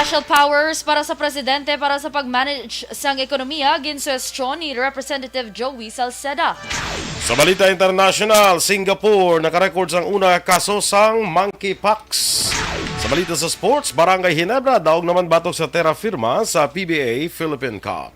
Special powers para sa presidente para sa pag-manage sang ekonomiya ginsuwestiyon ni Representative Joey Salceda. Sa Balita International, Singapore nakarecord ang una kaso sang monkeypox. Sa Balita sa Sports, Barangay Ginebra daog naman batok sa terra firma sa PBA Philippine Cup.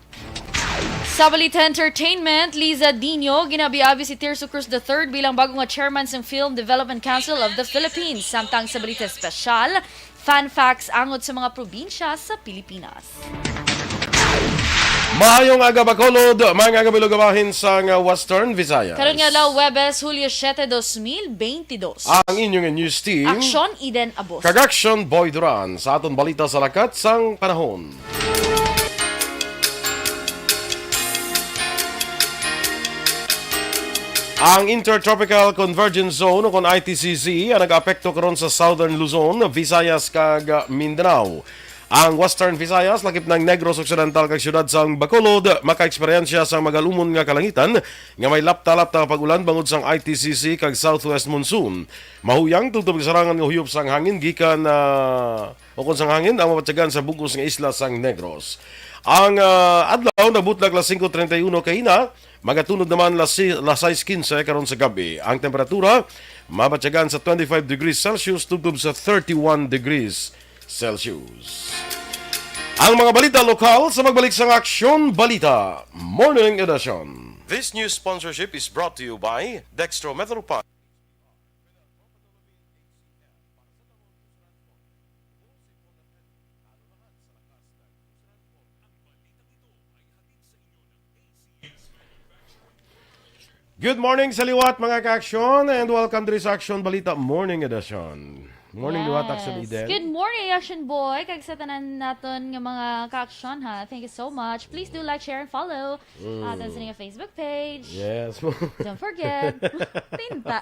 Sa Balita Entertainment, Liza Dino ginabi-abi si Tirso Cruz III bilang bagong chairman ng Film Development Council of the Philippines. Samtang sa Balita Espesyal, fan facts angot sa mga probinsya sa Pilipinas. Mahayong aga Bacolod, mga gabilugabahin sa Western Visayas. Karon nga law Webes, Hulyo 7, 2022. Ang inyong news team, Aksyon, Eden, Aboso. Aksyon, Boy Duran, sa aton balita sa lakat sang panahon. Ang Intertropical Convergence Zone o kon ITCZ ang nag-apekto karon sa Southern Luzon, Visayas kag Mindanao. Ang Western Visayas lakip ng Negros Occidental kag siyudad sang Bacolod maka-eksperyensya sang magalumon nga kalangitan nga may lapta-lapta pag-ulan bangod sang ITCZ kag Southwest Monsoon. Mahuyang tugtog sarangan nga huyop sang hangin gikan o kon sang hangin ang mapatyagan sa bugos nga isla sang Negros. Ang adlaw nabutlag las 5:31 kaina, magatunod naman las 6:15 karon sa gabi. Ang temperatura mabatyagan sa 25 degrees Celsius tugtog sa 31 degrees Celsius. Ang mga balita lokal sa magbalik sa Aksyon Balita Morning Edition. This news sponsorship is brought to you by Dextro Metropod. Good morning sa liwat mga ka-aksyon and welcome to this Aksyon Balita Morning Edition. Morning liwat, Aksyon Eden. Good morning, Action Boy. Kag sa tanan naton nga mga ka-aksyon ha. Thank you so much. Please do like, share, and follow aton sa nga Facebook page. Yes. Don't forget. Tinta.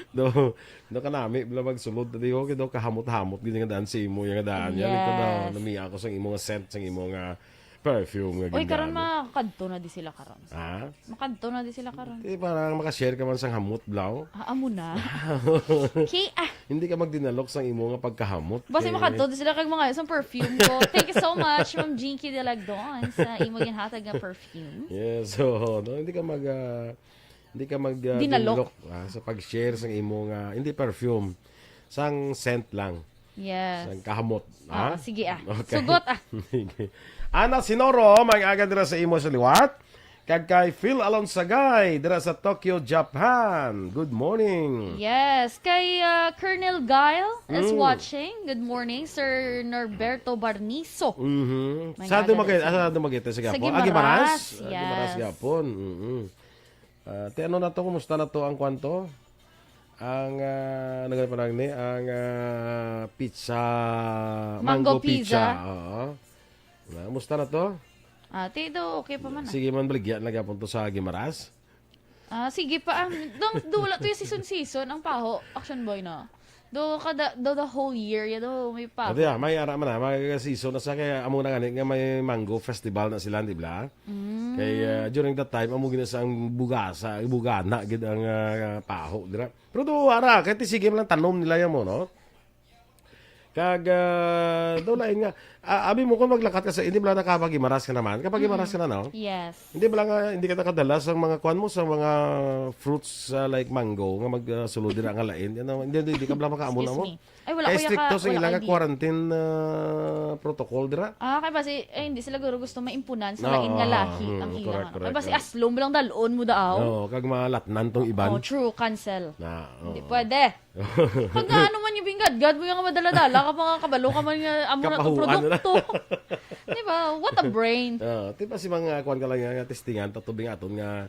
do ka nami bila magsulod di ko kido kahamot-hamot gid nga daan si imo nga daan. Yes. Yan ko daw namiya ako sang imo nga scent sang imo nga perfume nga Uy, karon gingamit. makadto na di sila karon. Ha? Makadto na di sila karon. Di parang makashare ka man sang hamot blaw. Amo na. Okay, Hindi ka magdinalok sang imo nga pagkahamot. Basta makadto di sila kag mga isang perfume ko. Thank you so much, Ma'am Jinky de Lagdon sa imo ginhatag nga perfume. Yes, so no, hindi ka mag Dinalok. sa pag-share sang imo nga hindi perfume, sang scent lang, Yes. sang kahamot. Ha? Sige Okay. Sugot Ana Sinoro, mag-aga dira sa imo sa liwat. Kag kay Phil Alonsagay dira sa Tokyo, Japan. Good morning. Yes, kay Colonel Guile is watching. Good morning, Sir Norberto Barniso. Mhm. My Sa God, dumagit, that's asa dumagit sa Gapon? Guimaras, Gimaras. yes. Gimaras Gapon. Mhm. Te ano na to, kumusta na to ang kwanto? Ang ano nga parang ni ang pizza Mango pizza. Oo. Kumusta na to? Tito, okay pa man. Sige man baligyan na gapon to sa Gimaras. Sige pa. Dula to yung season ang paho. Action boy na. The whole year, may paho. Ate may ara man may season na sa kaya amo na gani nga may mango festival na sila di ba? Kay during that time amo gina sa ang bugana gid ang paho dira. Pero do ara kay sige man lang tanom nila yan mo no. Kag do lain nga abi mo kung maglakat ka sa hindi ba nakapagimaras ka naman kapag gimaras ka na no. Yes. Hindi ba lang hindi ka nakadala sa mga kwan mo sa mga fruits like mango nga magsulod dira nga lain. Hindi ka bala makaamo na mo. Ay, wala ko Stricto sa wala ilang ID. quarantine protocol dira. Kaya basi, hindi sila guro gusto maimpunan sa lain nga lahi ang ilang. correct, Kaya basi, correct. aslom lang dalon mo daaw. Oo, kag malatnan tong iban. True, cancel. Hindi Oo. pwede. Pag nga ano man yung bingad-gad mo yung madala-dala ka mga kabalo ka man nga amo na itong Kapahuan na. produkto. Di ba? What a brain. Tiba si mga kwan ka lang nga testingan tatubing aton nga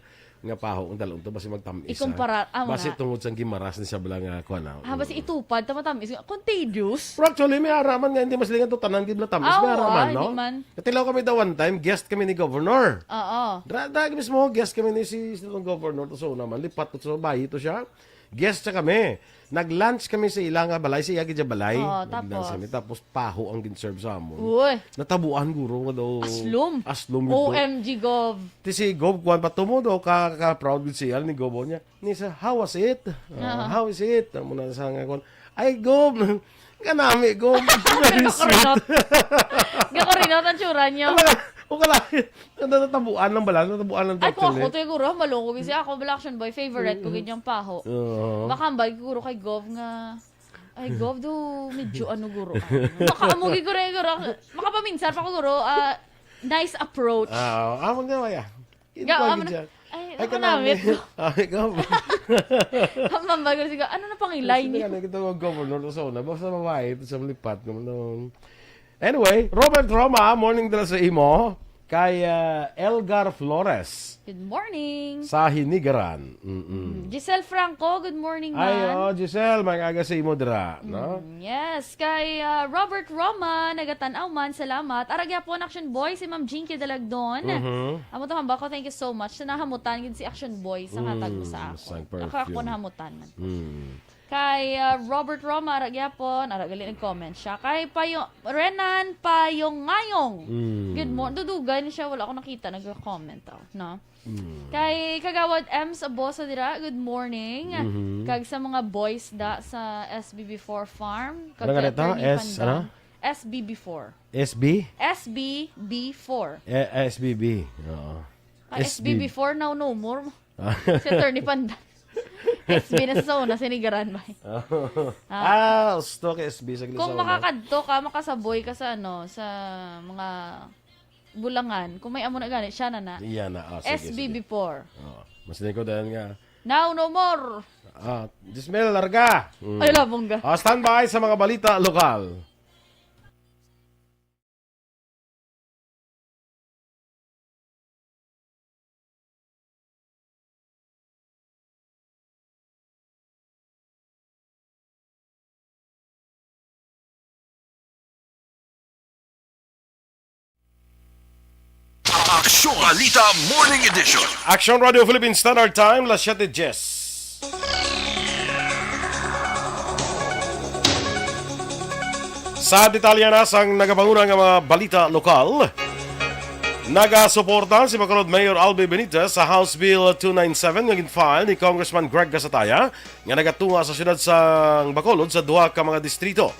paho ang dalon to basi magtamis. Ikumpara, Basi na. tungod sa gimaras ni sa bala nga kwan. Basi itupad, tamatamis. Contagious. Pero actually, may araman nga, hindi maslingan to tanan, gibla tamis, may araman, no? Hindi man. Katilaw kami daw one time, guest kami ni Governor. Oo. Drag mismo, guest kami ni si Governor, to so naman, lipat to so bayi to siya. Guest siya kami. Nag-lunch kami sa ilang balay, sa Yagi Balay. Oo, Nag-lunch tapos? kami, tapos paho ang ginserve sa amon. Uy. Natabuan guro nga daw. Aslom. Aslom gito. OMG Gov. Ti si Gov kwan pa tumo daw ka-proud with siya ni Gov niya. Ni sa how was it? How is it? Amo na sa nga kwan. Ay Gov, Kanami ko. Very sweet. Gakarinot ang tsura niyo. O kala, natatabuan lang bala, natatabuan lang Ay, kung ako, actually. ito yung guro, malungkog kasi ako, bala action boy, favorite ko, ganyang paho. Baka ambay, guro kay Gov nga, ay, Gov do, medyo ano guro. Makaamugi ko rin, guro. Makapaminsan pa ko, guro, nice approach. Amag na maya. Ay, nakanamit ko. Ay, Gov. Hamambay ko, sige, ano na pangilay niyo? Kita ko governor sa una, basta babae, ito sa lipat. Anyway, Robert Roma, morning dala sa imo, kay Elgar Flores. Good morning. Sa Hinigaran. Giselle Franco, good morning, Ay, man. Giselle, mag-aga sa imo dira, no? Yes, kay Robert Roma, nagatanaw man, salamat. Aragya po ang Action Boy, si Ma'am Jinky Dalagdon. Amo to hamba ko, thank you so much. Nahamutan gid si Action Boy sa hatag mo sa ako. Ako nahamutan man. Kay Robert Roma, aragyapon, aragali nag-comment siya. Kay Renan Payong Ngayong. Good morning. Dudugan siya, wala akong nakita, nag-comment no? Kay Kagawad Ems Aboso dira, good morning. Kag sa mga boys da sa SBB4 Farm. Ano nga ito? Ano? SBB4. SB? SBB4. SBB. Oo. SBB4 now no more. Si Attorney Pandan. SB na sa una, sinigaran ba? Stock SB sa Kung makakadto ka, makasaboy ka sa sa mga bulangan, kung may amo na ganit, siya na. Iyan na. SBB4. Mas ko dahil nga. Now no more. Dismel, larga. Ay, labong ga. Standby sa mga balita lokal. Aksyon Balita Morning Edition. Action Radio Philippines Standard Time, las 7:10. Sa detalya na sang nagapangunang mga balita lokal, nagasuporta si Bacolod Mayor Albi Benitez sa House Bill 297 nga gin-file ni Congressman Greg Gasataya nga nagatunga sa siyudad sang Bacolod sa duha ka mga distrito.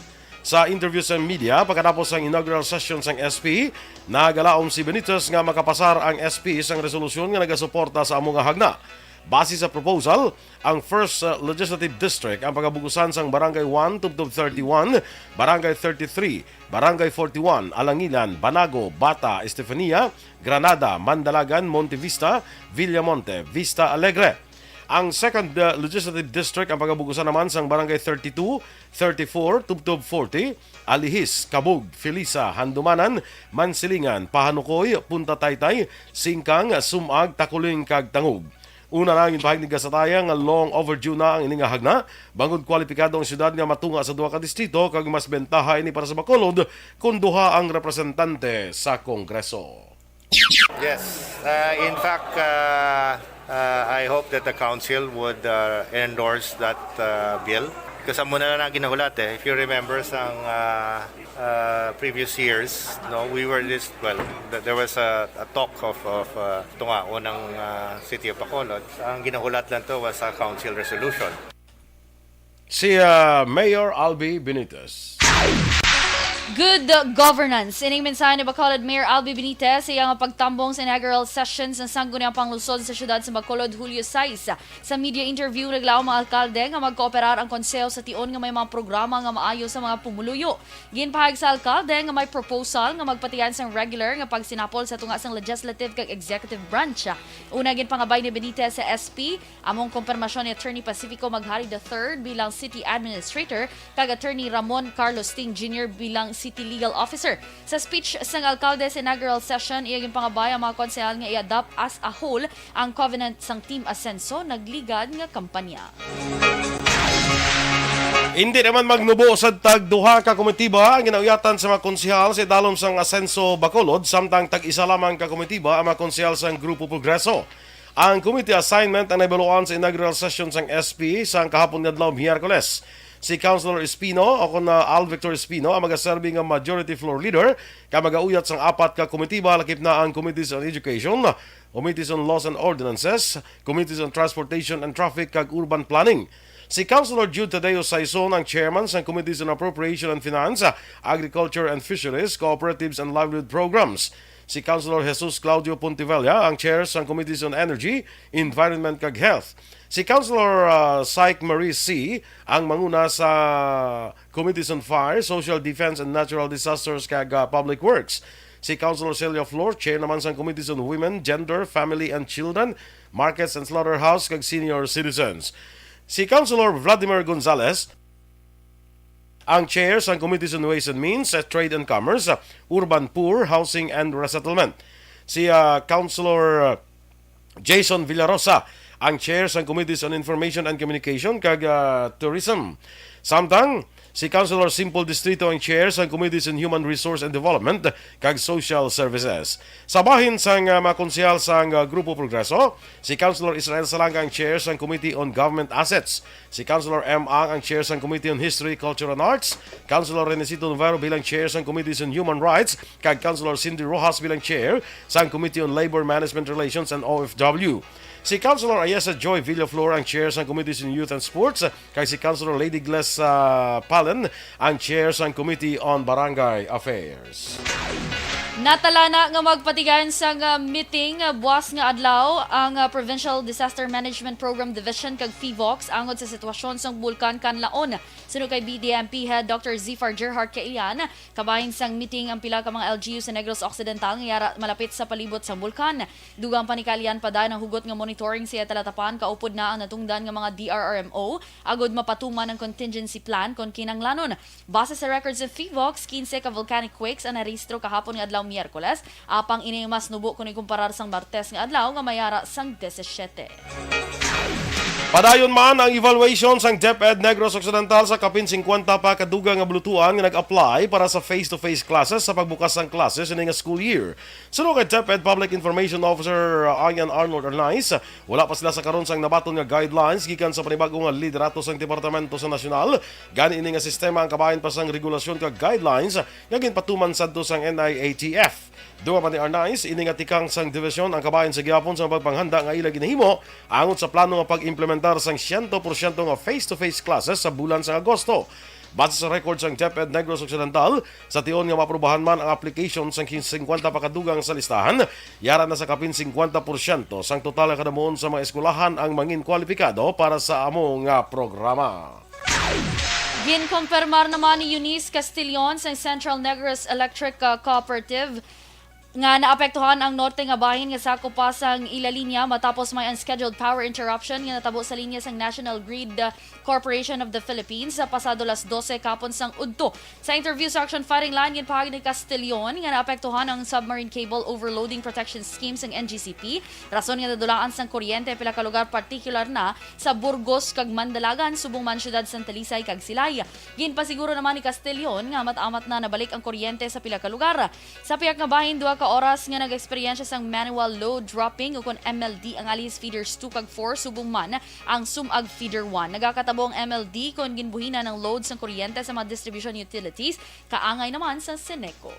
Sa interview sa media pagkatapos ang inaugural session sang SP, nagalaom si Benitez nga makapasar ang SP sang resolusyon nga nagasuporta sa among hagna. Base sa proposal, ang 1st Legislative District ang pagabugusan sang Barangay 1 tubtob 31, Barangay 33, Barangay 41, Alangilan, Banago, Bata, Estefania, Granada, Mandalagan, Monte Vista, Villamonte, Vista Alegre. Ang 2nd Legislative District ang pagabugusan naman sang Barangay 32, 34, tubtob 40, Alihis, Kabug, Felisa, Handumanan, Mansilingan, Pahanukoy, Punta Taytay, Singkang, Sumag, Takuling, kag Tangug. Una na ang pahig ni Gasataya nga long overdue na ang ining hagna bangod kwalipikado ang syudad nga matunga sa duha ka distrito kag mas bentaha ini para sa Bacolod kung duha ang representante sa Kongreso. Yes, in fact, I hope that the council would endorse that bill. Kasi muna na ginahulat If you remember sa previous years, we were there was a talk of tunga unang city of Bacolod. Ang ginahulat lang to was a council resolution. Si Mayor Albi Benitez. Good governance. Ining mensahe ni Bacolod Mayor Albi Benitez sa iyang pagtambong sa inaugural sessions ng sangguniang panglusod sa syudad sa Bacolod Hulyo 6. Sa media interview, naglaom mga alkalde nga magkooperar ang konseho sa tion nga may mga programa nga maayo sa mga pumuluyo. Ginpahag sa alkalde nga may proposal nga magpatiyan sang regular nga pagsinapol sa tunga sang legislative kag executive branch. Una ginpangabay ni Benitez sa SP, among konfirmasyon ni Attorney Pacifico Maghari III bilang City Administrator kag Attorney Ramon Carlos Ting Jr. bilang City Legal Officer. Sa speech sang alkalde sa inaugural session, iyaging pangabay ang mga konsehal nga i-adopt as a whole ang covenant sang Team Asenso nagligad nga kampanya. Hindi naman magnubo sa tag-duha ka komitiba ang ginauyatan sa mga konsehal sa dalom sang Asenso Bacolod samtang tag-isa lamang ka komitiba ang mga konsehal sang Grupo Progreso. Ang committee assignment ang naibaluan sa inaugural session sang SP sang kahapon nga adlaw Miyerkules. Si Councilor Espino o kung Al Victor Espino ang magaserbi nga majority floor leader ka magauyat sang apat ka komitiba lakip na ang Committees on Education, Committees on Laws and Ordinances, Committees on Transportation and Traffic kag Urban Planning. Si Councilor Jude Tadeo Saison ang chairman sa Committees on Appropriation and Finance, Agriculture and Fisheries, Cooperatives and Livelihood Programs. Si Councilor Jesus Claudio Pontivella ang chair sa Committees on Energy, Environment kag Health. Si Councilor Syke Marie C. ang manguna sa Committees on Fire, Social Defense and Natural Disasters kag Public Works. Si Councilor Celia Flor, chair naman sa Committees on Women, Gender, Family and Children, Markets and Slaughterhouse kag Senior Citizens. Si Councilor Vladimir Gonzalez ang chair sa Committees on Ways and Means, Trade and Commerce, Urban Poor, Housing and Resettlement. Si Councilor Jason Villarosa ang chair sa Committees on Information and Communication kag Tourism. Samtang si Councilor Simple Distrito ang chair sa Committees on Human Resource and Development kag Social Services. Sa bahin sang mga konsyal sang Grupo Progreso, si Councilor Israel Salanga ang chair sa Committee on Government Assets. Si Councilor M. Ang chair sa Committee on History, Culture and Arts. Councilor Renesito Novero bilang chair sa Committees on Human Rights kag Councilor Cindy Rojas bilang chair sa Committee on Labor Management Relations and OFW. Si Councilor Ayesa Joy Villaflor ang chair sa Committees on Youth and Sports, kay si Councilor Lady Gles Palen ang chair sa Committee on Barangay Affairs. Natala na nga magpatigan sa meeting buwas nga adlaw ang Provincial Disaster Management Program Division kag FIVOX angod sa sitwasyon sa bulkan Kanlaon. Suno kay BDMP Head Dr. Zifar Gerhardt Kailan, kabahin sang meeting ang pila ka mga LGU sa Negros Occidental nga yara malapit sa palibot sa bulkan. Dugang panikalian pa dayon ang hugot nga monitoring siya talatapan kaupod na ang natungdan nga mga DRRMO agod mapatuman ang contingency plan kon kinanglanon. Base sa records of FIVOX, 15 ka volcanic quakes ang narehistro kahapon nga adlaw Miyerkules, apang ini mas nubo kung ikumparar sang Martes nga adlaw nga mayara sang 17. Padayon man ang evaluation sang DepEd Negros Occidental sa kapin 50 pa kadugang nga bulutuan nga nag-apply para sa face-to-face classes sa pagbukas sang klases ini nga school year. Suno kay DepEd Public Information Officer Ian Arnold Arnaiz, wala pa sila sa karon sang nabaton nga guidelines gikan sa panibagong nga liderato sang Departamento sa Nasyonal. Gani ini nga sistema ang kabahin pa sang regulasyon kag guidelines nga ginpatuman sadto sang NIATF. Duwa pa ni Arnaiz, ini nga tikang sang division ang kabahin sa gihapon sa pagpanghanda nga ila ginahimo angon sa plano nga pag-implementar sang 100% nga face-to-face classes sa bulan sa Agosto. Base sa record sang DepEd Negros Occidental, sa tion nga maprubahan man ang application sang 50 pa kadugang sa listahan, yara na sa kapin 50% sang total nga kadamuon sa mga eskwelahan ang mangin kwalipikado para sa amo nga programa. Ginkonfirmar naman ni Eunice Castillon sa Central Negros Electric Cooperative nga naapektuhan ang norte nga bahin nga sakop pa sang ila linya matapos may unscheduled power interruption nga natabo sa linya sang National Grid Corporation of the Philippines sa pasado las 12 kapon sang udto. Sa interview sa Aksyon firing line ginpahagi ni Castillon nga naapektuhan ang submarine cable overloading protection scheme sang NGCP. Rason nga nadulaan sang kuryente pila ka lugar partikular na sa Burgos kag Mandalagan subong man syudad Santa Lisay kag Silay. Ginpasiguro naman ni Castillon nga mat-amat na nabalik ang kuryente sa pila ka lugar. Sa piyak nga bahin duha ka oras nga nag-eksperyensya sang manual load dropping o kon MLD ang alis feeders 2 kag 4 subong man ang sumag feeder 1. Nagakatabo ang MLD kon ginbuhina ng load sang kuryente sa mga distribution utilities, kaangay naman sa Seneco.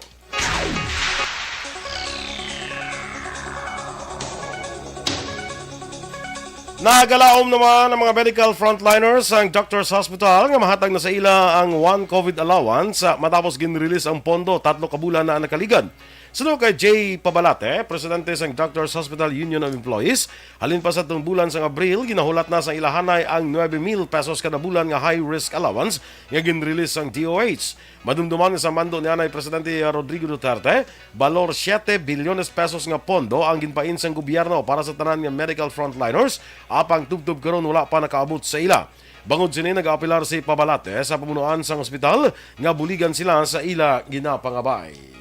Nagalaom naman ang mga medical frontliners ang Doctors Hospital nga mahatag na sa ila ang one COVID allowance matapos ginrelease ang pondo 3 ka bulan na nakaligan. Sunod kay Jay Pabalate, presidente sang Doctors Hospital Union of Employees, halin pa sa itong bulan sa Abril, ginahulat na sa ilahanay ang 9,000 pesos kada bulan nga high-risk allowance nga ginrelease sang DOH. Madumduman sa mando ni Anay Presidente Rodrigo Duterte, balor 7 bilyones pesos nga pondo ang ginpain sang gobyerno para sa tanan nga medical frontliners, apang tubtub karon wala pa nakaabot sa ila. Bangod sini nag-aapilar si Pabalate sa pamunuan sang ospital nga buligan sila sa ila ginapangabay.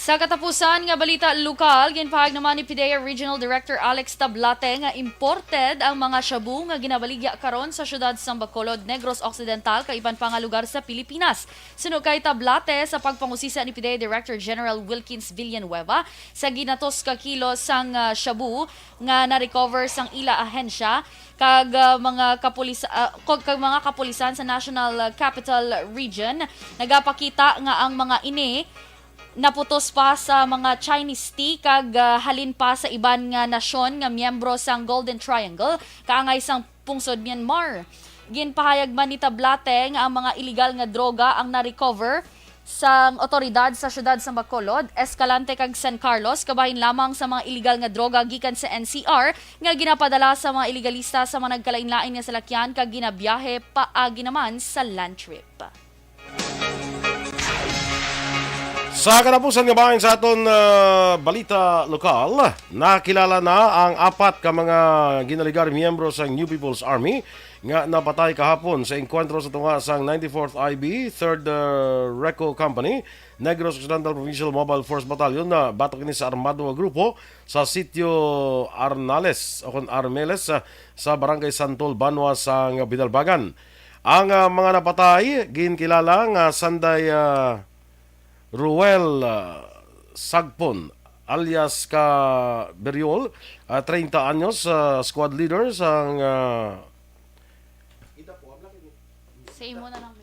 Sa katapusan nga balita lokal, ginpahag naman ni PIDEA Regional Director Alex Tablate nga imported ang mga shabu nga ginabaligya karon sa syudad sang Bacolod, Negros Occidental kay iban pa nga lugar sa Pilipinas. Suno kay Tablate sa pagpangusisa ni PIDEA Director General Wilkins Villanueva sa ginatos ka kilo sang shabu nga na-recover sang ila ahensya kag mga kapulisan sa National Capital Region. Nagapakita nga ang mga ini naputos pa sa mga Chinese tea kag halin pa sa iban nga nasyon nga miyembro sang Golden Triangle kaangay sang pungsod Myanmar. Ginpahayag man ni Tablate nga ang mga illegal nga droga ang na-recover sa otoridad sa syudad sa Bacolod, Escalante kag San Carlos, kabahin lamang sa mga illegal nga droga gikan sa NCR nga ginapadala sa mga illegalista sa mga nagkalain-lain nga salakyan kag ginabiyahe paagi naman sa land trip. Sa kanapusan nga bahin sa aton balita lokal, nakilala na ang apat ka mga ginaligar miyembro sa New People's Army nga napatay kahapon sa engkwentro sa tunga sang 94th IB, 3rd Reco Company, Negros Occidental Provincial Mobile Force Battalion na batok ini sa armado nga grupo sa sitio Armeles sa barangay Santol, Banwa sa Bidalbagan. Ang mga napatay ginkilala nga sanday Ruel Sagpon alias ka Beriol, 30 anyos, squad leader sang Say mo na lang.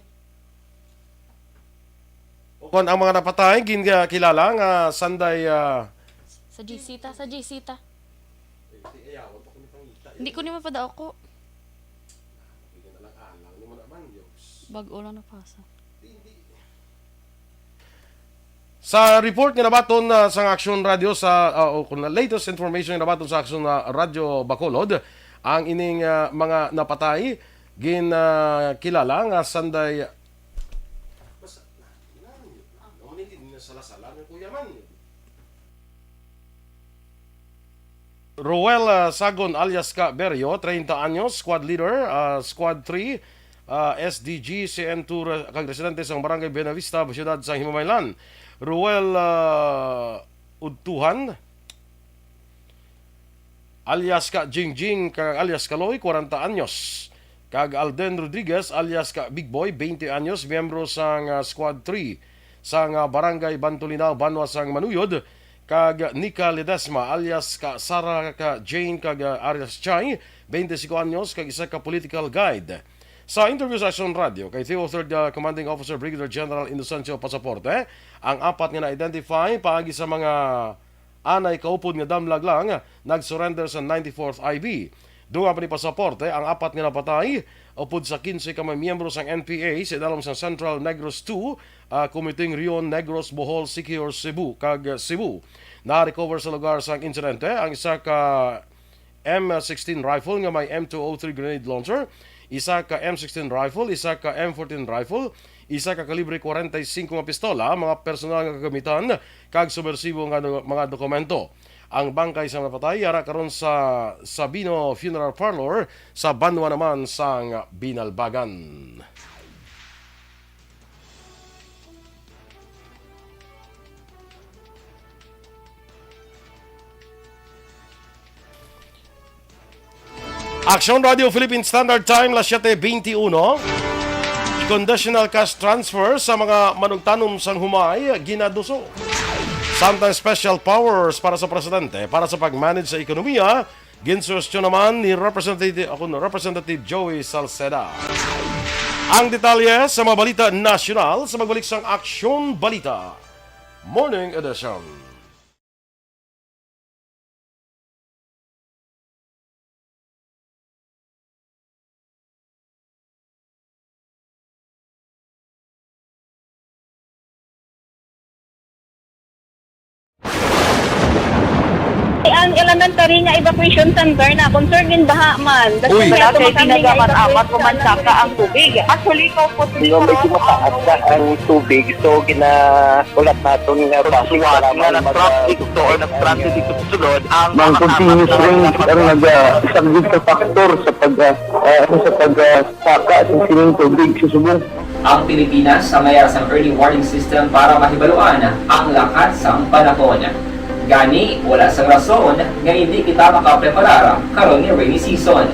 Kung ang mga napatay ginkilala nga sanday Sa Gisita. Hindi ko ni mapadao ko. Bago lang napasa. Sa report nga nabaton sa Aksyon Radio sa kung latest information nga nabaton sa Aksyon Radio Bacolod, ang ining mga napatay kilala nga sanday Roel Sagon alias Ka Berrio, 30 anyos, squad leader, squad 3, SDG CN2 kag residente sa barangay Benavista, siyudad sa Himamaylan. Ruel Udtuhan alias Ka Jingjing kag alias Kaloy, 40 anyos. Kag Alden Rodriguez alias Ka Big Boy, 20 anyos, miyembro sang squad 3 sang barangay Bantulinaw, Banwa sang Manuyod. Kag Nika Ledesma alias Ka Sara Ka Jane kag Arias Chay, 25 anyos, kag isa ka political guide. Sa interview sa Aksyon Radio kay Theo 3rd Commanding Officer Brigadier General Inocencio Pasaporte, ang apat nga na-identify paagi sa mga anay kaupod nga damlag lang nag-surrender sa 94th IB. Dunga pa ni Pasaporte, ang apat nga napatay upod sa 15 ka miyembro sang NPA sa dalom sa Central Negros 2, Kumiting Rion, Negros, Bohol, Siquijor, Cebu kag Cebu. Na-recover sa lugar sang insidente ang isa ka M16 rifle nga may M203 grenade launcher, isa ka M16 rifle, isa ka M14 rifle, isa ka kalibre 45 nga pistola, mga personal nga kagamitan, kag subversibo nga mga dokumento. Ang bangkay sa napatay yara karon sa Sabino Funeral Parlor sa Banwa naman sang Binalbagan. Aksyon Radio Philippine Standard Time, las 7:21. Conditional cash transfer sa mga manugtanom sang humay ginaduso. Samtang special powers para sa presidente para sa pag-manage sa ekonomiya, ginsusyon naman ni Representative Joey Salceda. Ang detalye sa mga balita nasyonal sa magbalik sang Aksyon Balita Morning Edition. Ang elementary nga evacuation center na concern din baha man. Uy. Wala kay pinagamat-amat pumansaka ang tubig. Actually, ko po Yung medyo mataas na ang tubig, so ginaulat natin nga Pasuwat nga nag-traffic to or nag-transit dito sa sulod ang ng continuous range ang nag-subject sa factor sa pagsaka sa sining tubig sa subong. Ang Pilipinas sa mayroon sa early warning system para mahibaluan ang lakas ng panahon. Gani, wala sa rason nga hindi kita makapreparar karon ni rainy season.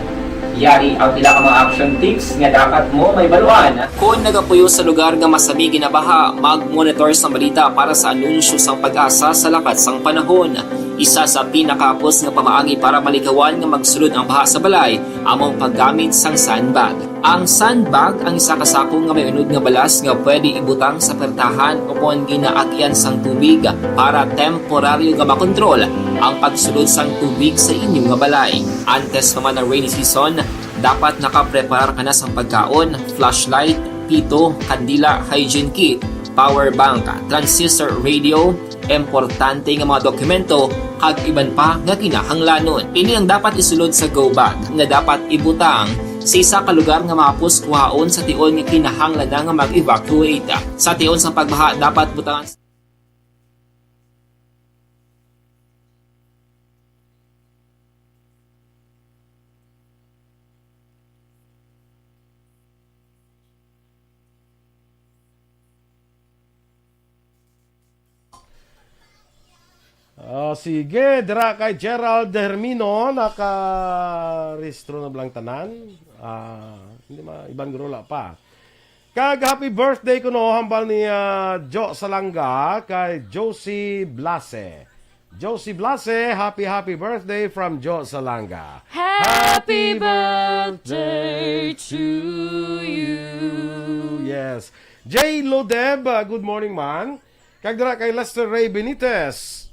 Yari ang pila ka mga action tips nga dapat mo may baluan. Kung nagapuyo sa lugar nga masabi ginabaha, mag-monitor sa balita para sa anunsyo sang pag-asa sa lakas sang panahon. Isa sa pinakapos nga pamaagi para malikawan nga magsulod ang baha sa balay, among paggamit sang sandbag. Ang sandbag ang isa kasakong nga may unod nga balas nga pwede ibutang sa pertahan upon ginaagyan sang tubig para temporaryo nga makontrol ang pagsulod sang tubig sa inyong nga balay. Antes naman ng rainy season, Dapat nakapreparar ka na sa pagkaon, flashlight, pito, kandila, hygiene kit, power bank, transistor radio, importante nga mga dokumento, kag iban pa nga kinahanglanon. Ini ang dapat isulod sa go bag nga dapat ibutang sa isa ka lugar nga mapus kuhaon sa tion nga kinahanglan nga mag-evacuate. Sa tion sa pagbaha dapat butangan Sige, dira kay Gerald Hermino, naka-restro na blang tanan. Hindi ibang gurula pa. Kag happy birthday ko no, hambal ni Jo Salanga kay Josie Blase. Josie Blase, happy birthday from Jo Salanga. Happy birthday to you. Yes. J. Lodeb, good morning man. Kag dira kay Lester Ray Benitez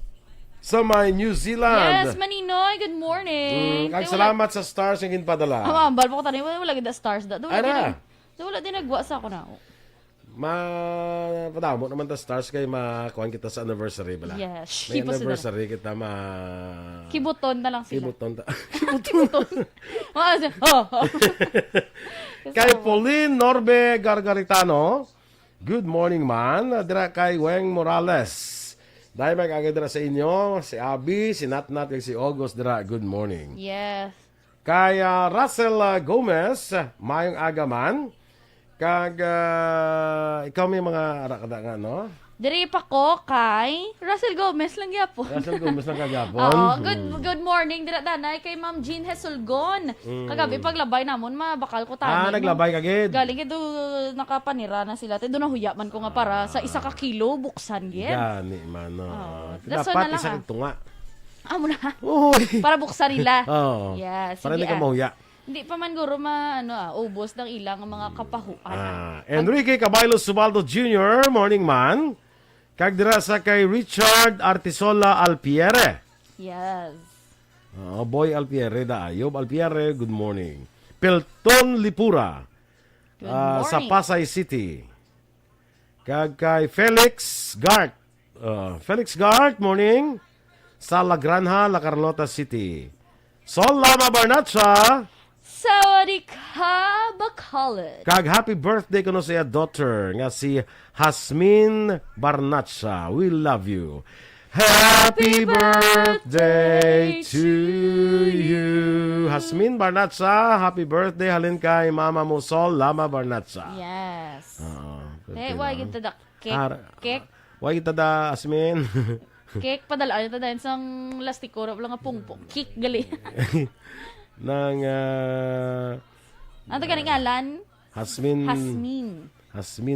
sa may New Zealand. Yes, Maninoy, good morning. Kag salamat sa stars yung ginpadala. Ambal po ko tanin, wala gid stars da. Wala din nagwa sa ako na. Padamo naman ta stars kay makuhan kita sa anniversary bala. Yes, may anniversary kita kibuton na lang sila. Kibuton. Kay Pauline Norbe Gargaritano, good morning man. Dira kay Weng Morales. Dahil mag-agad dira sa inyo, si Abby, si Natnat, kag si August dira, good morning. Yes. Kay Russell Gomez, mayong agaman. Kag ikaw may mga arakada nga, no? Diri pa ko kay Russell Gomez lang gyapon. Russell Gomez lang kagapon. Oo, good morning dira danay kay Ma'am Jean Hesulgon. Kagabi paglabay namon mabakal ko tani. Naglabay kagid. Galing do nakapanira na sila. Te do nahuya man ko nga para sa 1 ka kilo buksan gid. Gani man, no. Dason Dapat na lang, isa kag tunga. Amo na. Uy. Para buksan nila. Oo. Yes. Para hindi ka mahuya. Hindi pa man guro ubos ng ilang mga kapahuan. Enrique Caballo Subaldo Jr., morning man. Kag dira sa kay Richard Artisola Alpiere. Yes. Boy Alpiere da. Yob Alpiere, good morning. Pelton Lipura. Good morning. Sa Pasay City. Kag kay Felix Gart. Felix Gart, morning. Sa La Granja, La Carlota City. Sol Lama Barnacha. Sawadee ka, Bacolod. Kag happy birthday ko no sa daughter nga si Hasmin Barnacha. We love you. Happy birthday to you. Hasmin Barnacha, happy birthday halin kay Mama mo Sol Lama Barnacha. Yes. Why kita da cake. Why kita da Hasmin? Cake padala ito dahil sang lastiko wala nga pungpong. Cake gali. Nang ano ka ngalan? Hasmin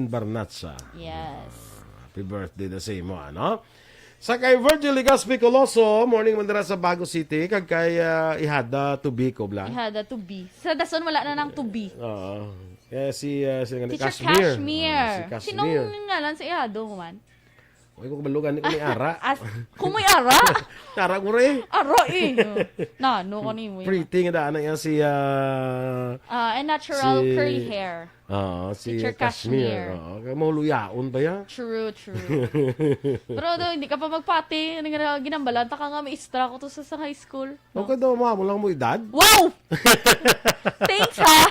Barnacha. Yes. Happy birthday na sa imo, ano? Sa kay Virgil Ligaspi Coloso, morning mandara sa Bago City, kag kay ihada to be ko bla. Ihada to be. Sa dason wala na nang to be. Oo. Kaya si Teacher Kashmir. Kashmir. Si Kashmir. Sinong ngalan sa ihado man? Uy, kung balugan ni ko ni Ara. Kung may ara? Ara ko rin. Ara eh. No ko ni mo. Pretty nga daan yan si and natural curly hair. Si Teacher Kashmir. Kaya mahuluyaon ba yan? True. Pero hindi ka pa magpati. Ano nga ginambalan? Taka nga may istra ko to sa high school. No? Okay daw, mo lang mo edad. Wow! Thanks ha!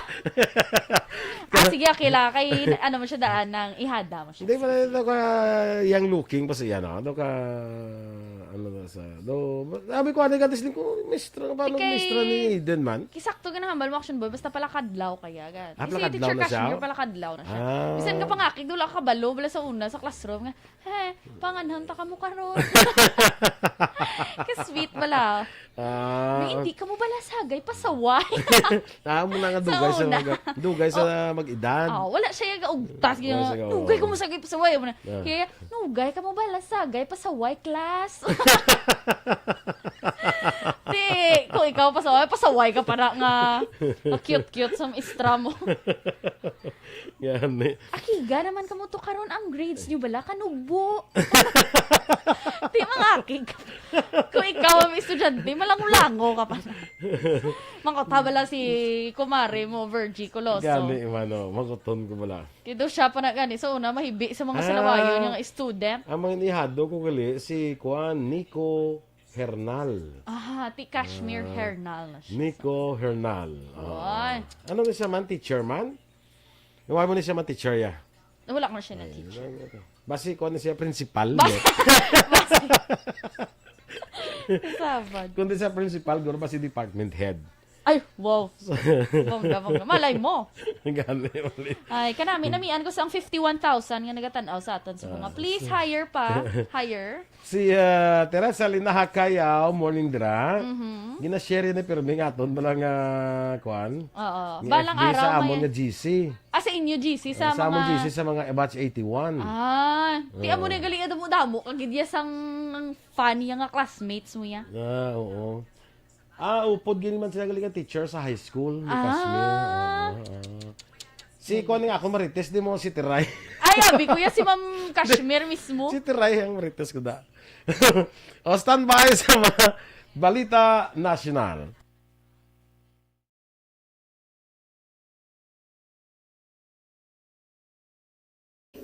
Sige, akila. Kay ano mo siya daan ng ihada mo siya. Hindi pa ito ka young looking pa siya, no? Ito ka, ano na sa, sabi ko, ano ka, disling ko, mistra, paano mistra ni Eden man? Kisakto ka na hambal mo action boy, basta pala kadlaw kaya. Pala kadlaw Teacher na siya? Kashmir, pala kadlaw na siya. Bisan ka pa nga, kikdula ka balo, bala sa una, sa classroom, nga, panganhanta ka mo karon. Ka-sweet bala. Hindi ka mo bala sagay, pasaway. Mo na nga dugay sa mag-edad. Wala siya yung ugtas. Nugay ka mo sagay, pasaway. Kaya, nugay ka mo bala sagay, pasaway, class. Kung ikaw pasaway ka para nga cute-cute sa istra mo. Gani. Akiga naman kamo to karon ang grades nyo bala kanugbo. Di mga akig. Kung ikaw ang estudyante, malango-lango ka pa na. Mangkotabala si kumare mo, Virgie Coloso. Gani, mano. Maguton ko bala. Kito siya pa na gani. So, una, mahibi sa mga salawayo niyang student. Ang mga inihado ko gali, si Juan Nico Hernal. Ti Kashmir Hernal na siya. Nico Hernal. Ay. Ano na siya man? Teacher man? Yung mo na siya man teacher ya? Wala ko na siya na teacher. Basi ko na siya principal. Sabad. Kung di siya principal, guro ba si department head? Ay, wow. Bongga. Malay mo. Gani, ulit. Ay, kanami, namian ko sa ang 51,000 nga nagatanaw sa aton sa mga. Please, hire pa. Hire. Si Teresa Linaha Kayaw, morning dra. Gina-share ni Pirming aton balang kuan. Oo. Nga Balang FB araw sa may... amon nga GC. Sa inyo, GC, sa Sa amon mga... GC sa mga batch 81. Ti amo na galing damo-damo. Kagidya sang funny nga classmates mo ya. Oo. Upod gini man sila galing nga teacher sa high school ni Kashmir. Si kuan nga ako marites di mo si Tiray. Ay, abi kuya si Ma'am Kashmir mismo. Si Tiray ang marites ko da. O standby sa mga Balita National.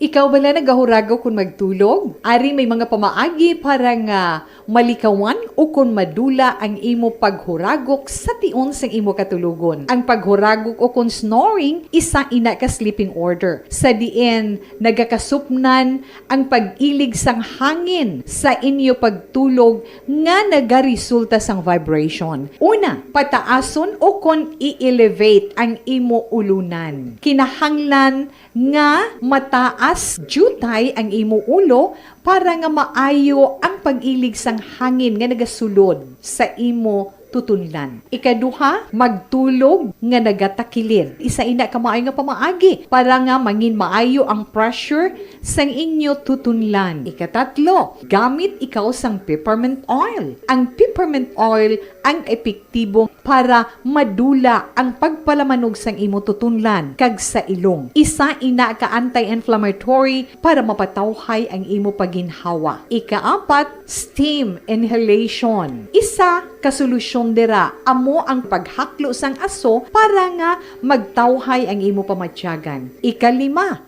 Ikaw bala nagahurago kung magtulog? Ari may mga pamaagi para nga malikawan o kung madula ang imo paghuragok sa tion sang imo katulugon. Ang paghuragok o kung snoring, isa ina ka sleeping order. Sa diin, nagakasupnan ang pag-ilig sang hangin sa inyo pagtulog nga nagaresulta sang vibration. Una, pataason o kung i-elevate ang imo ulunan. Kinahanglan nga mataas jutay ang imo ulo para nga maayo ang pag-ilig sang hangin nga nagasulod sa imo tutunlan. Ikaduha, magtulog nga nagatakilid. Isa ina ka maayo nga pamaagi para nga mangin maayo ang pressure sang inyo tutunlan. Ikatatlo, gamit ikaw sang peppermint oil. Ang peppermint oil ang epektibo para madula ang pagpalamanog sang imo tutunlan kag sa ilong. Isa ina ka anti-inflammatory para mapatawhay ang imo paginhawa. Ikaapat, steam inhalation. Isa ka solusyon dira amo ang paghaklo sang aso para nga magtawhay ang imo pamatyagan. Ikalima,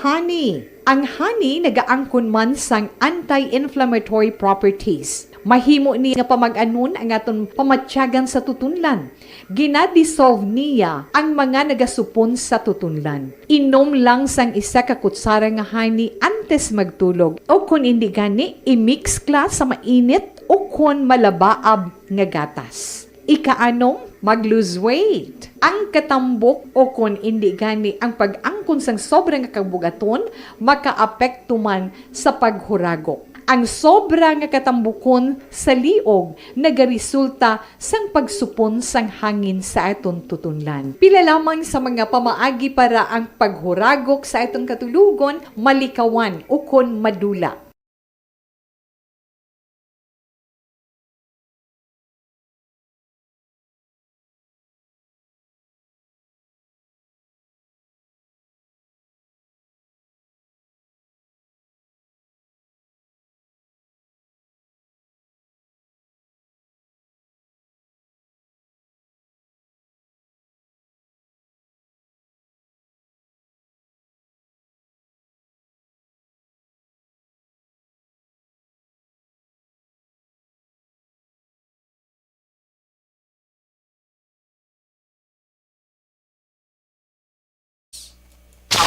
honey. Ang honey nagaangkon man sang anti-inflammatory properties. Mahimo ni nga pamag-anon ang aton pamatyagan sa tutunlan. Ginadissolve niya ang mga nagasupon sa tutunlan. Inom lang sang isa ka kutsara nga honey antes magtulog. O kung hindi gani, i-mix kla sa mainit o kung malabaab nga gatas. Ikaanong, mag-lose weight. Ang katambok o kung hindi gani ang pag-angkon sang sobrang kabugaton, makaapekto man sa paghuragok. Ang sobra nga katambukon sa liog nagaresulta sang pagsupon sang hangin sa aton tutunlan. Pila lamang sa mga pamaagi para ang paghuragok sa aton katulugon malikawan o kon madula.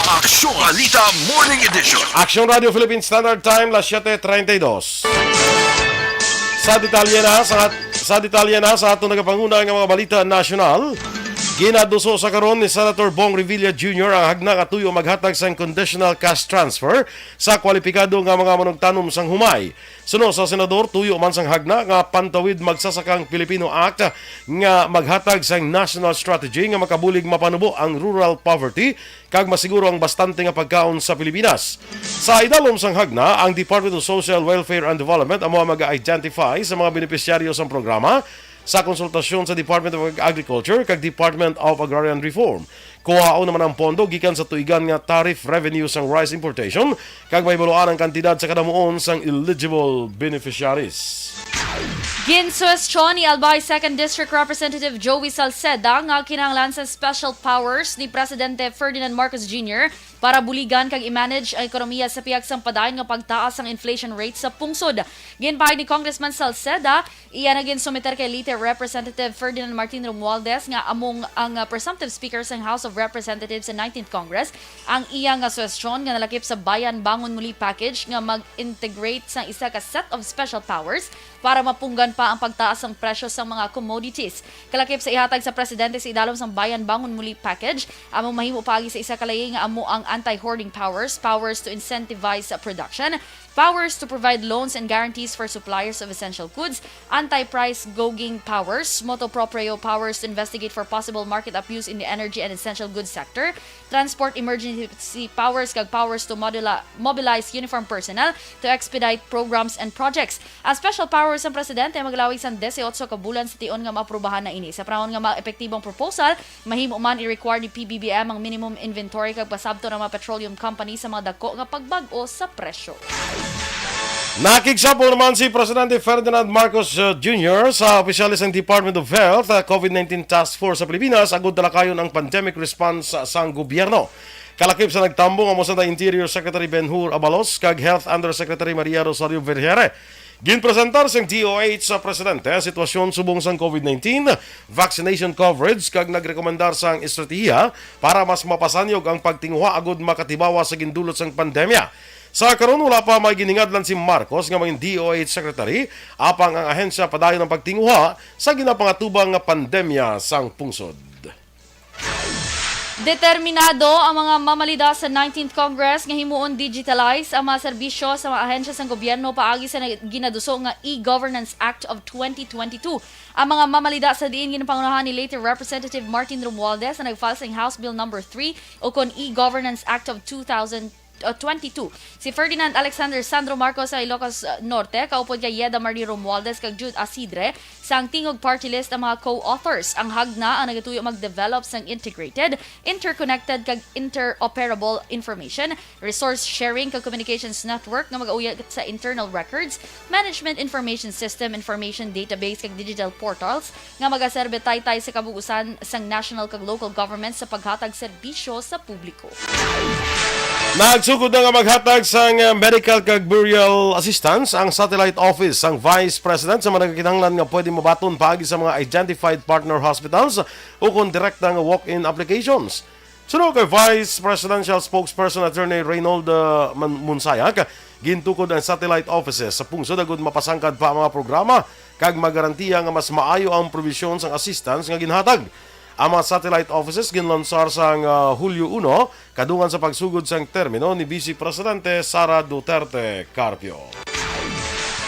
Aksyon Balita Morning Edition. Aksyon Radio Philippines Standard Time, las 7:32. Sa detalye na sa atong nagapanguna nga mga balita nasyonal, ginaduso sa karon ni Senator Bong Revilla Jr. ang hagna nga tuyo maghatag sang conditional cash transfer sa kwalipikado nga mga manugtanom sang humay. Suno sa senador, tuyo man sang hagna nga pantawid magsasakang Filipino Act nga maghatag sang national strategy nga makabulig mapanubo ang rural poverty kag masiguro ang bastante nga pagkaon sa Pilipinas. Sa idalom sang hagna, ang Department of Social Welfare and Development amo mag-identify sa mga benepisyaryo sang programa sa konsultasyon sa Department of Agriculture kag Department of Agrarian Reform. Kuhaon naman ang pondo gikan sa tuigan nga tariff revenue sang rice importation kag may baluan ang kantidad sa kadamuon sang eligible beneficiaries. Ginsuwestyon ni Albay 2nd District Representative Joey Salceda nga kinahanglan sa special powers ni Presidente Ferdinand Marcos Jr. para buligan kag i-manage ang ekonomiya sa pihak sang padayon nga pagtaas ang inflation rate sa pungsod. Ginpahid ni Congressman Salceda, iya na ginsumiter kay Leyte Representative Ferdinand Martin Romualdez nga among ang presumptive speaker sang House of Representatives sa 19th Congress ang iya nga suwestyon nga nalakip sa Bayan Bangon Muli Package nga mag-integrate sang isa ka set of special powers para mapunggan pa ang pagtaas ng presyo sa mga commodities. Kalakip sa ihatag sa presidente sa idalom sang Bayan Bangon Muli Package, among mahimo paagi sa isa kalay nga amo ang anti-hoarding powers, powers to incentivize production, powers to provide loans and guarantees for suppliers of essential goods, anti-price gouging powers, motu proprio powers to investigate for possible market abuse in the energy and essential goods sector, transport emergency powers kag powers to mobilize uniformed personnel to expedite programs and projects. Ang special powers ng presidente maglawig sa 18 ka bulan sa tion nga maaprubahan na ini. Sa panahon nga ma-epektibong proposal, mahimo man i-require ni PBBM ang minimum inventory kag pasabto ng mga petroleum company sa mga dako nga pagbag-o sa presyo. Nakigsapol naman si Presidente Ferdinand Marcos Jr. sa opisyalis ng Department of Health COVID-19 Task Force sa Pilipinas agud dalakayon ang pandemic response sa gobyerno. Kalakip sa nagtambong ang Musada Interior Secretary Benhur Abalos kag Health Undersecretary Maria Rosario Vergere. Ginpresentar sang DOH sa Presidente ang sitwasyon subong sang COVID-19, vaccination coverage kag nagrekomendar sang estratehiya para mas mapasanyog ang pagtinguha agud makatibawa sa gindulot sang pandemya. Sa karon wala pa may giningadlan si Marcos nga maging DOH Secretary apang ang ahensya padayon ng pagtinguha sa ginapangatubang nga pandemya sang pungsod. Determinado ang mga mamalida sa 19th Congress nga himuon digitalize ang mga serbisyo sa mga ahensya ng gobyerno paagi sa ginaduso nga E-Governance Act of 2022. Ang mga mamalida sa diin ginapangunahan ni Leyte Representative Martin Romualdez na nag-file sa House Bill No. 3 o kon E-Governance Act of 2022. Si Ferdinand Alexander Sandro Marcos sa Ilocos Norte, kaupod kay Yeda Marie Romualdez kag Jude Asidre, sang tingog party list ang mga co-authors. Ang hagna ang nagatuyo mag-develop sang integrated, interconnected kag interoperable information, resource sharing kag communications network nga mag-auyat sa internal records, management information system, information database kag digital portals nga magaserbe taytay sa kabuusan sang national kag local government sa paghatag serbisyo sa publiko. Nagsugod na nga maghatag sang medical kag burial assistance ang satellite office ang Vice President sa mga nagkinahanglan nga pwede mabaton paagi sa mga identified partner hospitals o kung direkta nga walk-in applications. Sunod kay Vice Presidential Spokesperson Attorney Reynold Munsayak, gintukod ang satellite offices sa pungsod agud mapasangkad pa ang mga programa kag magarantiya nga mas maayo ang provision sang assistance nga ginhatag. Ang mga satellite offices ginlansar sang Hulyo 1 kadungan sa pagsugod sang termino ni Vice Presidente Sara Duterte Carpio.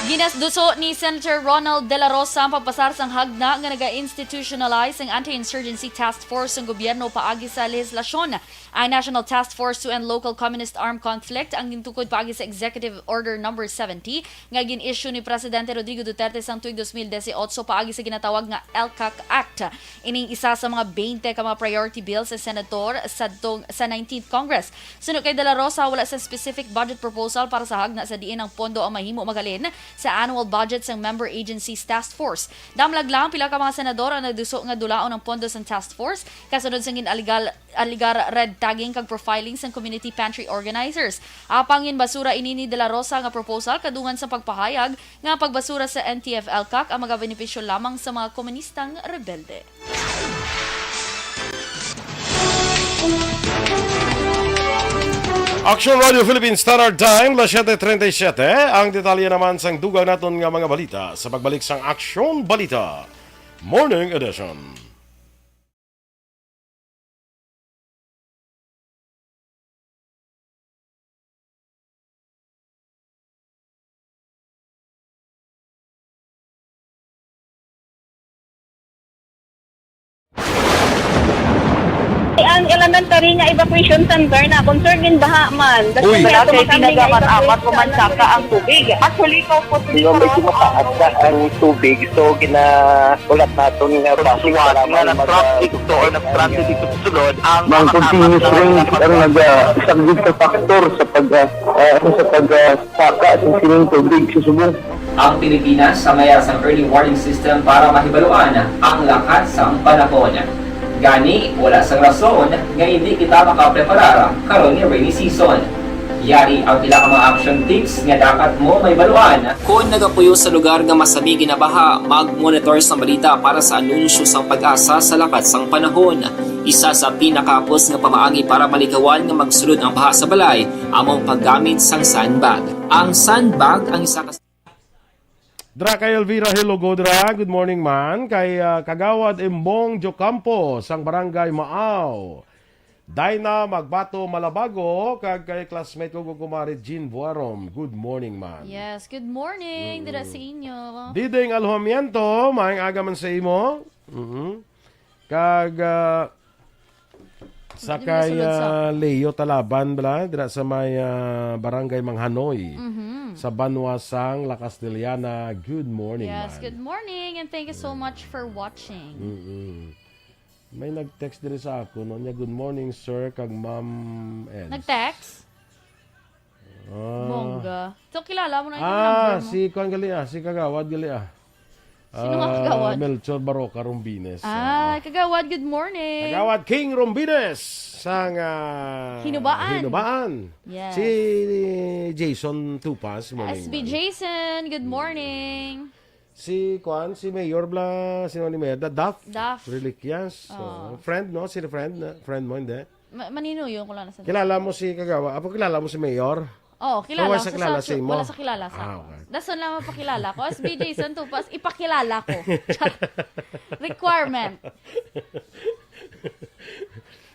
Ginasduso ni Senator Ronald De La Rosa ang pagpasar sang hagna nga naga-institutionalize ang anti-insurgency task force ng gobyerno paagi sa legislasyon. Ang National Task Force to End Local Communist Armed Conflict ang gintukod paagi sa Executive Order No. 70 nga gin-issue ni Presidente Rodrigo Duterte sang tuig 2018 paagi sa ginatawag nga LCAC Act. Ining isa sa mga 20 ka mga priority bills sa senador sa 19th Congress. Sunod kay De La Rosa, wala sa specific budget proposal para sa hagna sa diin ang pondo ang mahimo magalin sa annual budget ng member agencies task force. Damlag lang pila ka mga senador ang nagduso nga dulaon ng pondo sa task force kasunod sa aligar red tagging kag profiling sa community pantry organizers. Apangin basura ini ni De La Rosa nga proposal kadungan sa pagpahayag nga pagbasura sa NTF-ELCAC ang mga benepisyo lamang sa mga komunistang rebelde. Aksyon Radio Philippines Standard Time, 7:37. Ang detalye naman sang dugang naton nga mga balita sa pagbalik sang Aksyon Balita Morning Edition. Ang elementary nga evacuation center na concern din baha man. Uy, kay pinagaman apat kumansaka ang tubig. Actually, ko po Medyo mataas na ang tubig. So, ulat natin nga pasuwat nga nag-trap dito or nag-transit dito sa sulod ang Mang continuous rain ang nag-isang sa factor sa pagsaka at sining tubig sa subong. Ang Pilipinas sa mayas ang early warning system para mahibaluan ang lakas ng panahon. Gani, wala sang rason nga hindi kita makapreparar karon ni rainy season. Yari ang pila ka mga action tips nga dapat mo may baluan. Kung nagapuyo sa lugar nga masabi ginabaha, mag-monitor sa balita para sa anunsyo sang pag-asa sa lakas sang panahon. Isa sa pinakapos nga pamaagi para malikawan nga magsulod ang baha sa balay, among paggamit sang sandbag. Ang sandbag ang isa ka Dra kay Elvira Hilogo, dra. Good morning man. Kay Kagawad Imbong Jocampo, sang Barangay Maaw. Dayna Magbato Malabago, kag kay classmate ko kumare Jean Buarom. Good morning man. Yes, good morning. Dira sa inyo. Diding alhamiento, maayong aga man sa imo. Kag sa kay Leo Talaban bala dira sa may Barangay Manghanoy. Sa Banwasang La Castellana. Good morning, Yes, man. good morning and thank you so much for watching. May nag-text din sa ako no niya, good morning sir kag ma'am Eds. Nag-text? Ah, Bongga. So, kilala mo na yung number mo? si Kuan gali si Kagawad gali Sino nga Kagawad? Melchor Baroca Rombines. Kagawad, good morning. Kagawad King Rombines sang Hinubaan. Yes. Si Jason Tupas morning. SB Jason, good morning. Si Kuan, si Mayor bla, sino ni Mayor? Duff. Reliquias. Friend no? Sino friend? Friend mo hindi? Manino yun kung lang nasa. Kilala mo si Kagawa? Apo kilala mo si Mayor? Kilala. So, kilala sa imo? Wala sa kilala sa ako. Okay. Dason lang mapakilala ko. SB Jason Tupas, ipakilala ko. Requirement.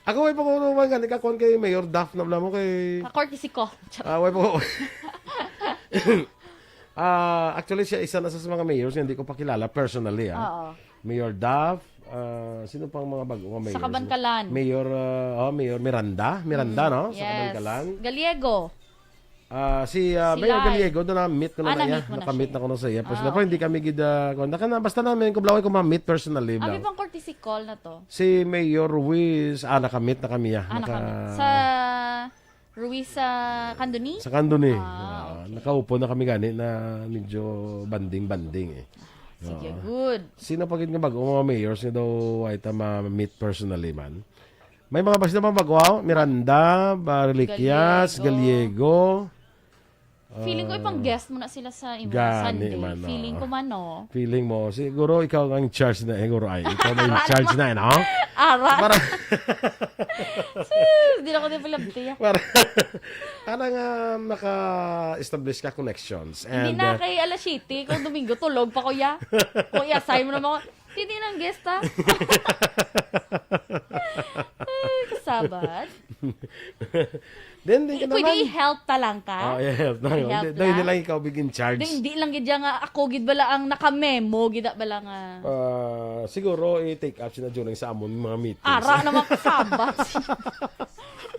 Ako may pagkukuman ka, nikakon kay Mayor Duff na mo kay... Kakortisi ko. Way po. Actually, siya isa na sa mga mayors na hindi ko pa kilala personally. Mayor Duff, sino pang mga bagong mayors? Sa Kabankalan. Mayor, Mayor Miranda, no? Sa Yes. Kabankalan. Gallego. Si Mayor Gallego, doon na-meet ko na niya. Nakamit na ko na sa iya. Pero hindi kami gida, basta namin, kung blaway ko ma-meet personally. Abi pang courtesy call na to. Si Mayor Ruiz, nakamit na kami. Nakamit. Sa Ruiz sa Candoni? Sa Candoni. Okay. Nakaupo na kami gani na medyo banding-banding eh. Sige, good. Sino pag nga bago mga mayors nga daw ay ma-meet personally man? May mga basta pa bago, Miranda, Barliquias, Gallego. Feeling ko ipang guest mo na sila sa imo Gani Sunday. man, Feeling ko man, no? Feeling mo, siguro ikaw ang in charge na, siguro ay, ikaw na in charge na, no? Ara. Para, Hindi na ko din palabti. para nga maka-establish ka connections. Hindi And, na kay alas 7, kung Domingo, tulog pa kuya. Kuya, assign mo naman ko. Hindi ng guest, ha? Ay, kasabat. then, di ka naman. Pwede i-help talang ka? Yes. I-help Dahil lang. nila ikaw big in charge. Hindi lang gid nga ako gid bala ang nakamemo gid bala nga. Siguro i-take action na during sa amon mga meetings. Ara naman kasabat.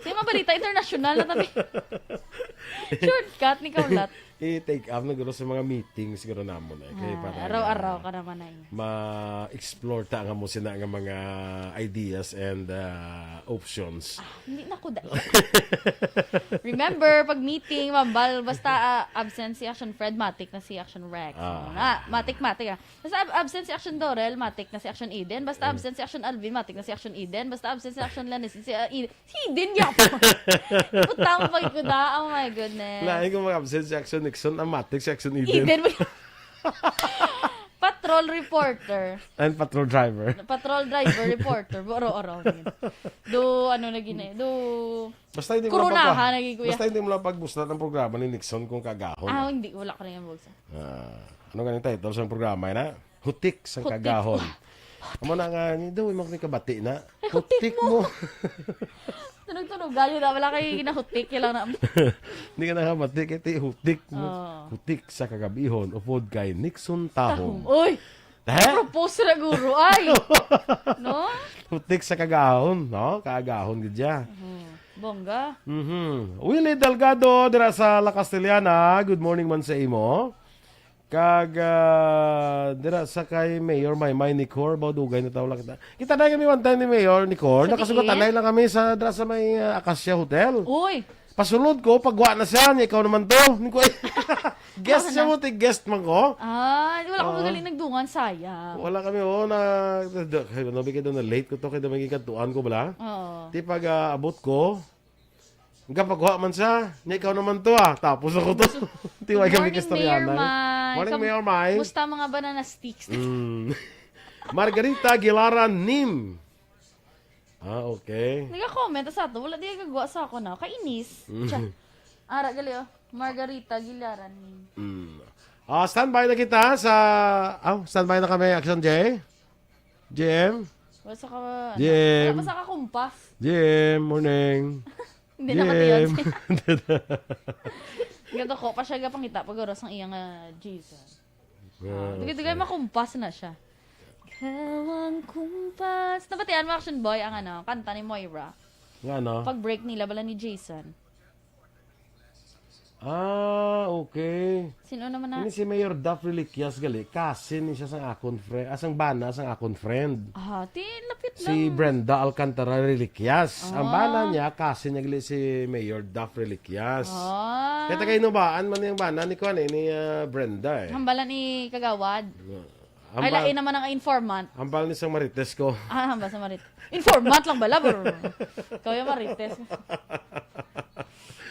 Sige Balita international na tabi. Shortcut ni Kaulat. I-take up na guro sa mga meetings siguro namon eh. Kaya para Araw-araw ka naman ay. ma-explore ta nga mo sina nga mga ideas and options. Hindi na ko da. Remember, pag meeting, mambal, basta absent si Action Fred, matik na si Action Rex. Matik. Basta absent si Action Dorel, matik na si Action Eden. Basta absent si Action Alvin, matik na si Action Eden. Basta absent si Action Lanis, si Eden niya po. Putang pagkuda, oh my goodness. Lain ko mga absent si Action Nixon, amatic si Action Eden. Eden mo Patrol reporter. And patrol driver. Patrol driver reporter. Oro-oro. Do, ano na gina. Do, Basta hindi mo kurunahan naging kuya. Basta hindi mo lang pagbuslat ng programa ni Nixon kung kagahon. Hindi. Wala ka na yung bugsa. Ano ganyung title sa programa na? Hutik sa kagahon. Amo na nga, daw mo kami kabati na. Hutik mo. Tunog-tunog. Ganyo na. Wala kayo ginahutik. Kailangan na. Hindi ka nakabati. Kaya hutik mo. Hutik sa kagabihon. Upod kay Nixon Tahom. Uy! Propose na guro ay. No? Putik sa kagahon, no? Kagahon gid siya. Bongga. Willie Delgado dira sa La Castellana. Good morning man sa imo. Kag dira sa kay Mayor Maymay Nicor Baudugay na tawla kita. Kita na kami one time ni Mayor Nicor. Sa Nakasugot diin? lang kami sa dira sa may Aksyon Hotel. Uy, Pasulod ko, pagwa na siya, niya, ikaw naman to. Guest siya mo, guest man ko. wala ko magaling nagdungan, sayang. Wala kami, nabigay doon na late ko to, kaya damang ikatuan ko bala. Oo. Di pag abot ko, hanggang pagwa man siya, niya, ikaw naman to Tapos ako to. Tiwag kami kastoryanan. Morning, Mayor May. Musta mga banana sticks? Margarita Gilaran Nim. Okay. Nagka-comment sa ato, wala di gagawa sa ako na. Kainis. Ara, gali Margarita, Gilaran. Standby na kita sa... standby na kami, Aksyon J. JM. Basta ka, JM. basta ka kumpas. JM, morning. Hindi na pati yun. Ganto ko, pa siya pangita pag oras ng iyang Jesus. Dugay makumpas na siya. Kawang kumpas. Napatian mo, Action Boy, ang kanta ni Moira. Nga no? Pag break nila, bala ni Jason. Okay. Sino naman na? Ini si Mayor Duff Reliquias gali. Kasi ni siya sang akon friend. Asang bana, sang akon friend. Lapit lang. Si Brenda Alcantara Reliquias. Ang bana niya, kasi niya gali si Mayor Duff Reliquias. Kaya tagay nubaan man yung bana ni Kwan ni Brenda Hambala ni Kagawad. Ay, lain naman ang informant. Hambal ni sang Marites ko. Hambal sa Marites. Informant lang bala, bro. Ikaw yung Marites.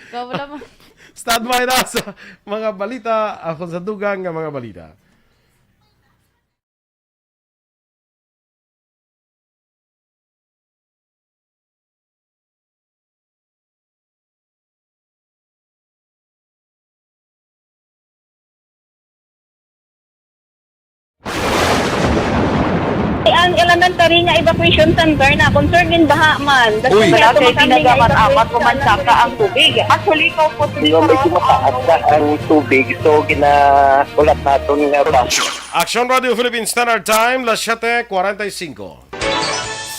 Ikaw wala Standby na sa mga balita. Ako sa dugang ng mga balita. Ang elementary nga evacuation center na concern din baha man. Uy, kaya kaya tinagaman apat evacuation pumansaka ang tubig. Actually, ikaw po Yung medyo mataas na ang tubig, so ginaulat natin nga ba? Action Radio Philippines Standard Time, las 7:45.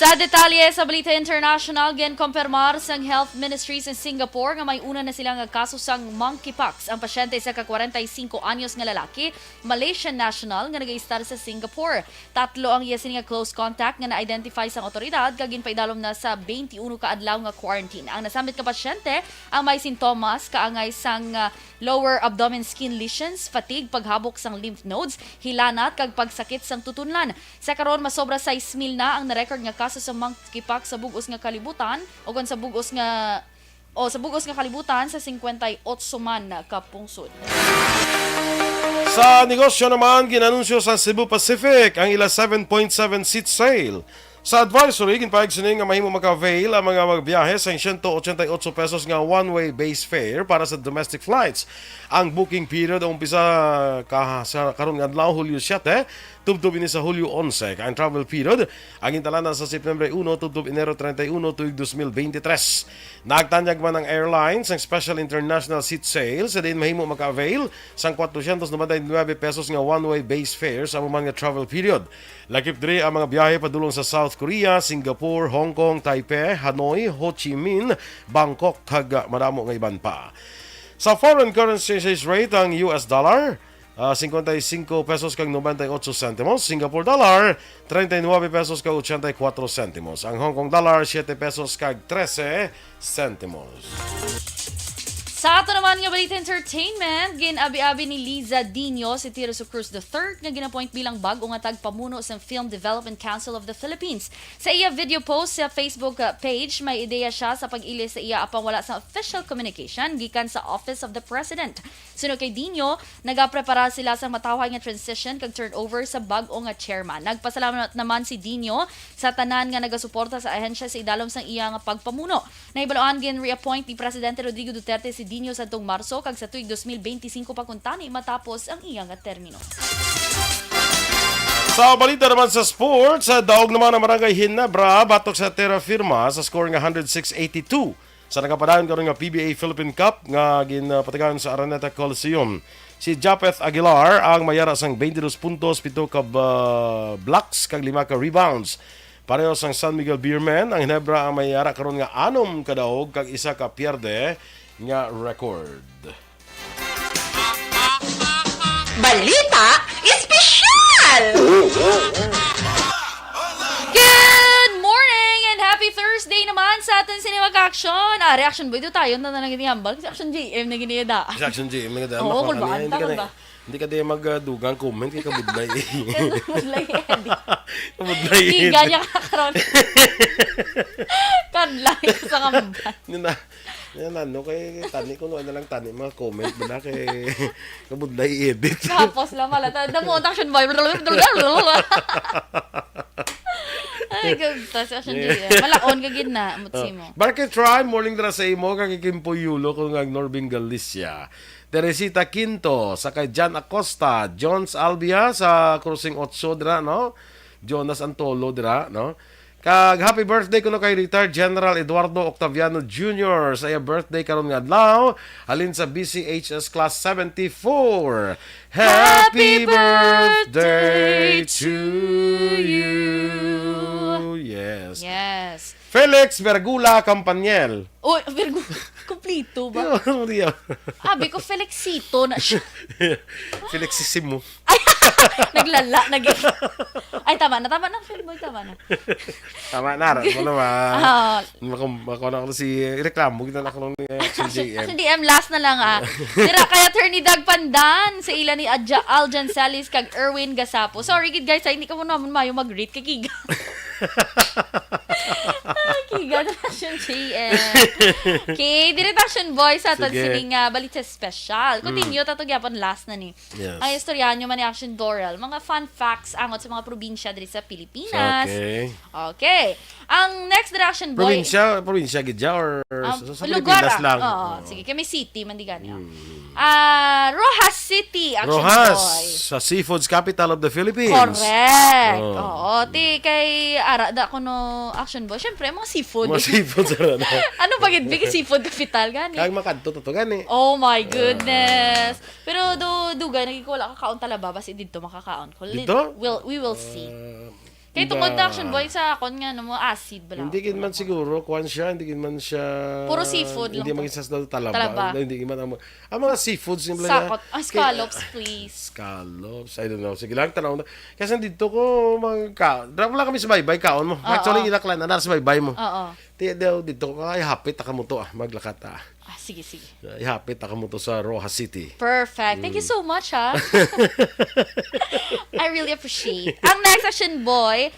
Sa detalye sa Balita International, kumpirmar sang Health Ministry sa Singapore nga may una na silang kaso sang monkeypox. Ang pasyente sa ka-45 anyos nga lalaki, Malaysian national nga nag-i-star sa Singapore. Tatlo ang yasin nga close contact nga na-identify sang otoridad kagin paidalom na sa 21 ka adlaw nga quarantine. Ang nasambit ka pasyente ang may sintomas kaangay sang lower abdomen skin lesions, fatigue, paghabok sang lymph nodes, hilanat kag pagsakit sang tutunlan. Sa karon masobra 6,000 na ang na-record nga kaso sa monkeypox sa bugos nga kalibutan o sa bugos nga kalibutan sa 58 man na kapungsod. Sa negosyo naman, ginanunsyo sa Cebu Pacific ang ila 7.7 seat sale. Sa advisory, ginpahig sining nga mahimo maka-avail ang mga magbiyahe sa 188 pesos nga one-way base fare para sa domestic flights. Ang booking period umpisa sa karon nga adlaw Hulyo 7 tubtob ini sa Hulyo 11. Ang travel period ang intalanan sa September 1 tubtob Enero 31 tuig 2023. Nagtanyag man ang airlines ang special international seat sale sa din mahimo maka-avail sang 499 pesos nga one-way base fare sa mga travel period. Lakip diri ang mga biyahe padulong sa South Korea, Singapore, Hong Kong, Taipei, Hanoi, Ho Chi Minh, Bangkok, kag madamo nga iban pa. Sa foreign currency exchange rate ang US dollar 55 pesos kag 98 centimos, Singapore dollar 39 pesos kag 84 centimos, ang Hong Kong dollar 7 pesos kag 13 centimos. Sa ato naman nga Balita Entertainment, ginabi-abi ni Liza Dino si Tirso Cruz III nga ginapoint bilang bago nga tagpamuno sa Film Development Council of the Philippines. Sa iya video post sa Facebook page, may ideya siya sa pag-ili sa iya apang wala sa official communication gikan sa Office of the President. Sunod kay Dino, nagaprepara sila sa matawag nga transition kag turnover sa bago nga chairman. Nagpasalamat naman si Dino sa tanan nga nagasuporta sa ahensya sa idalom sang iya nga pagpamuno. Naibaloan gin reappoint ni Presidente Rodrigo Duterte si Dino sa tuong Marso kag sa tuig 2025 pa kuntani matapos ang iyang termino. Sa balita naman sa sports, daog naman ang Barangay Hinebra batok sa Terra Firma sa score nga 106-82 sa nakapadayon karon nga PBA Philippine Cup nga ginpatigayon sa Araneta Coliseum. Si Japeth Aguilar ang mayara sang 22 puntos, 7 ka blocks kag 5 ka rebounds. Pareho sang San Miguel Beermen, ang Hinebra ang mayara karon nga 6 ka daog kag 1 ka pierde nga record. Balita espesyal! Good morning and happy Thursday naman sa atin Aksyon. Reaction boy, ito tayo na naging hambal. Kasi Aksyon GM na ginida. Sa Action G, mga dama Oo, ko kulbaan, tama ba? Hindi ka din magdugang comment kay kabudlay. Budlay Eddie. Kabudlay. Higa niya kakaroon. Kadlay sa kamban. Yan ano kay tani ko na lang tani mga comment bala kay kabudlay edit. Tapos lang malata. Damo Aksyon boy. Ay, ganda sa Aksyon GM. Malaon ka gid na. Mutsi mo. Barket try morning dra sa imo kay Kimpo Yulo kung ang Norbin Galicia. Teresita Quinto sa kay Jan Acosta, Jones Albia sa Cruising 8 dira no. Jonas Antolo dira no. Kag happy birthday kuno kay retired General Eduardo Octaviano Jr. sa iya birthday karon nga adlaw halin sa BCHS class 74. Happy birthday to you. Yes. Yes. Felix Vergula Campaniel. Uy, Virgo, kumplito ba? Abi ko Felixito na siya. Felixissimo. Ay, naglala. Ay, tama na. Filmboy, tama na. Tama na. Ano ba? Mako na ako si reklamo. Kita na ako ng Action JM. Action DM, last na lang Tira, kaya Attorney Dag Pandan sa ila ni Aljan Salis kag Erwin Gasapo. Sorry, good guys, hindi ka mo naman mayo mag-greet kay Kiga. Kiga na Action JM. Okay, Direct Action Boy sa atin sining balita special. Continue, tatugyapan last na ni. Yes. Ang istorya nyo man ni Action Doral. Mga fun facts angot sa mga probinsya diri sa Pilipinas. Okay. Ang next Action Boy. Probinsya gidya or sa lugar Pilipinas lang? Oo, sige. Kami city, mandigan nyo. Rojas City, Action Rojas, Boy. sa Seafoods Capital of the Philippines. Correct. Oo, kay ara da ko no Action Boy. Syempre, mga seafood. Mga seafood sa Ano ba gid big seafood capital gani? Kag makadto to gani. Oh my goodness. Pero dugay nagikuwala ka kaon talaba basi didto makakaon ko. Dito? We will see. Kay tungod na Action Boy sa akon nga no mo acid bala. Hindi gid man siguro kuan siya, hindi gid man siya Puro seafood lang Hindi to. maging sa talaba. Hindi gid man ang mga seafoods simple Sakot. Scallops, please. Scallops. I don't know. Sige lang tanaw na. Kasi dito ko wala kami sa baybay kaon mo. Actually ilaklan na sa baybay mo. Oo. Dito ko ay hapit ka mo to maglakat Sige. Ihapit ka mo to sa Rojas City. Perfect. Thank you so much, ha? I really appreciate. Ang next Action Boy,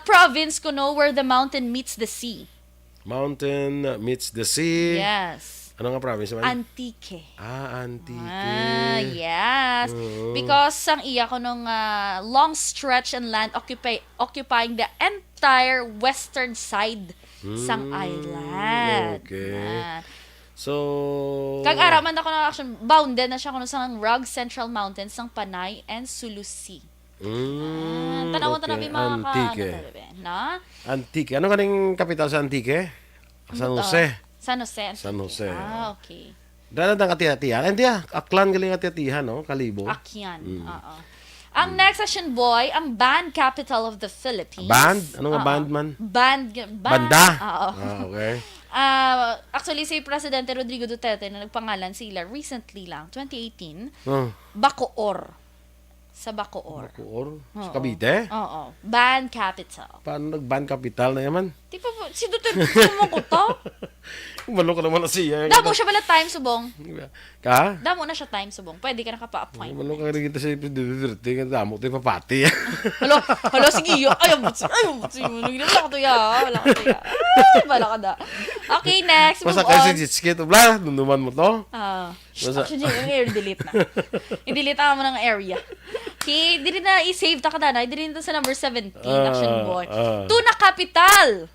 province ko no where the mountain meets the sea. Mountain meets the sea. Yes. Ano nga province man? Antique. Antique. Yes. Because ang iya ko nung long stretch and land occupying the entire western side sang island. Okay. So, Kag-araman ako na action, bounded na siya kuno sa Rug Central Mountains ng Panay and Sulu Sea. Tanawan okay. mga Antique. Na? Antique. Ano kaning kapital sa Antique? San Jose. San Jose. San Jose. Okay. Dala ng katihatihan. Hindi aklan galing katihatihan, no? Kalibo. Akyan. Oo. Ang next Action Boy, ang band capital of the Philippines. Band? Ano nga band man? Banda? Oo. Okay. Actually, si Presidente Rodrigo Duterte na nagpangalan sila recently lang, 2018, Oh. Bacoor. Sa Bacoor. Bacoor? Sa Cavite? Oo. Band capital. Paano nag-band capital na yaman? Di pa po, si Duterte mo ko to? Malo ka naman na siya. Damo siya bala time subong. Ka? Damo na siya time subong. Pwede ka nakapa-appoint. Malo ka rin kita sa Duterte. Damo ito yung papati. Halo, sige yun. Ayaw mo wala ka to ya. Wala ka da. Okay, next. Masa Move kayo on. si Jitskit. Bla, dunduman mo to. Actually, yung i-delete na. I-delete mo ng area. Okay, dili na i-save ta ka na. Dili na sa number 17, Action Boy. Tuna Capital.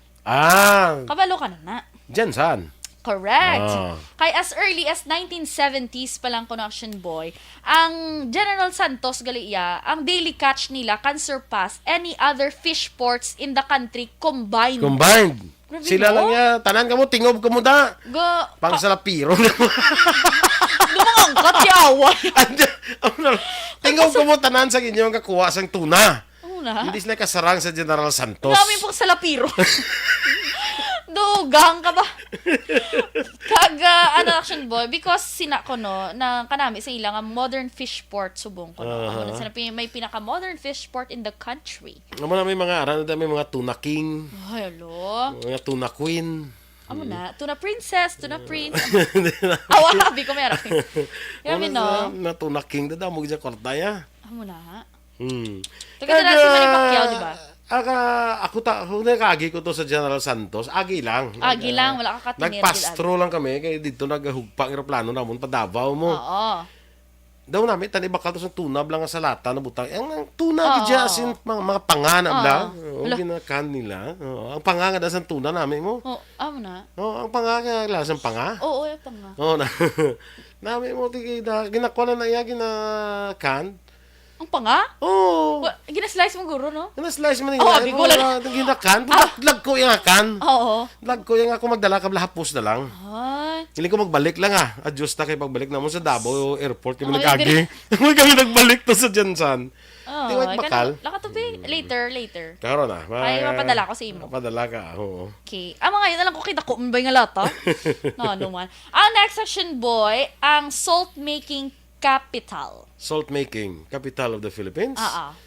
Kabalo ka na. Diyan saan? Correct. Kay as early as 1970s pa lang Action Boy, ang General Santos Galiia, ang daily catch nila can surpass any other fish ports in the country combined. Grabe, Sila no? lang ya, tanan ka mo, tingob ka mo da. Ga, Pang salapiro. lumangangkat yawa. Tingob ka mo, tanan sa inyong kakuha sang tuna. Ano na? Hindi sila kasarang sa General Santos. Dami pong salapiro. Dugang ka ba? Kaga, ano, Aksyon Boy, because sina ko, no, na kanami sa ilang modern fish port, subong ko, no. May pinaka-modern fish port in the country. Naman na may mga aran, may mga tuna king, Ay, alo. mga tuna queen. Amo na, tuna princess, tuna prince. Awabi ko meron. Yamin, no? Na tuna king, dada mo gija kortaya. Amo na. Taga Taga si Manny Pacquiao, di ba? Ako nagagi ko to sa General Santos. Agi lang. Agi lang, wala ka katinir. Nagpastro lang kami, kaya dito naghugpa ang aeroplano namon pa Davao mo. Oo. Daw namin, tani bakal to sa tuna lang sa lata na butang. Ang tuna, Oo. gidya, asin, mga pangana Oo. lang. Wala. Ginakan nila. Ang panganga na sa tuna namin mo. Oh, amo na. Ang panganga, lasang panga. Oo, ito nga. Na. Namin mo, ginakuha na iya, ginakan. Ang panga? Oo. Ginaslice mo guro, no? Slice mo Oo, nila. bigulan. Ginakan. Lag ko yung akan. Oo. Lag ko yung ako magdala ka hapos na lang. Ay. Hindi ko magbalik lang Adjust na kayo pagbalik naman sa Davao Airport kami Oh, nag-agi. kami nagbalik to sa Jansan. Oh, Di ba bakal? Lakatubi. Later. Karon na. Ay, mapadala ko sa imo. Mapadala ka. Oo. Okay. Mga yun na lang ko kita ko mbay nga lata. No, naman. Ang next section, boy, ang salt-making capital. Salt making, capital of the Philippines. Saan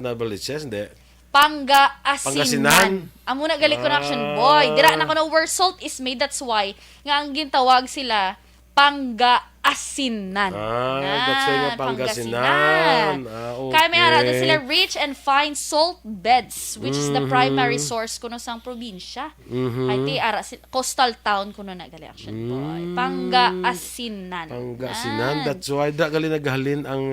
na Balita? Hindi. Pangasinan. Amo na gali ko na Aksyon Boy. Dira na ko na where salt is made. That's why nga ang gintawag sila Pangasinan. That's why nga Pangasinan. Okay. Kaya may arado sila rich and fine salt beds, which is the primary source kuno sang probinsya. Ay ara coastal town kuno na gali Aksyon Boy. Pangasinan. That's why gali naghalin ang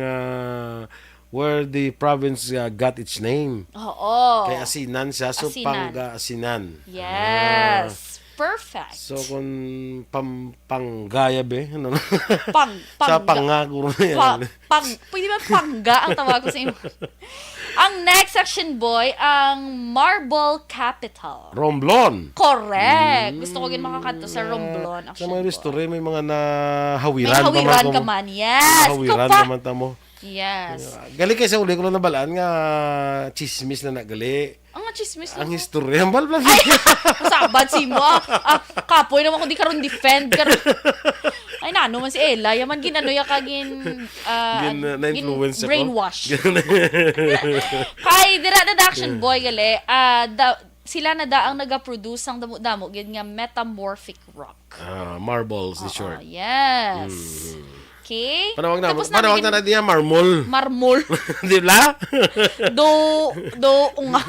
where the province got its name. Oo. Kaya asinan siya, so Asinan. Pangasinan. Yes. Perfect. So kung panggaya be, ano? Sa Pangga. pangaguro na yan. Pwede ba pangga ang tawag ko sa imo? Ang next section, boy, ang marble capital. Romblon. Correct. Gusto ko gin makakanto sa Romblon. Sa mga restaurant, may mga May nahawiran. hawiran ka man. Yes. Hawiran Ikaw pa. naman tamo. Yes. Gali kayo sa uli ko lang nabalaan nga chismis na nagali. Ang chismis Ang mo. history. Ang balbal. Masabad si mo. Kapoy naman kung di karon defend. Ay, nano man si Ella. Yaman ginano ya kagin na-influence ako. brainwash. Kay dira na Action Boy gali. Sila na ang naga-produce ang damo-damo gid nga metamorphic rock. Marbles, in short. Yes. Okay. Panawag na Tapos na diya, marmol. Marmol. Di ba? Unga.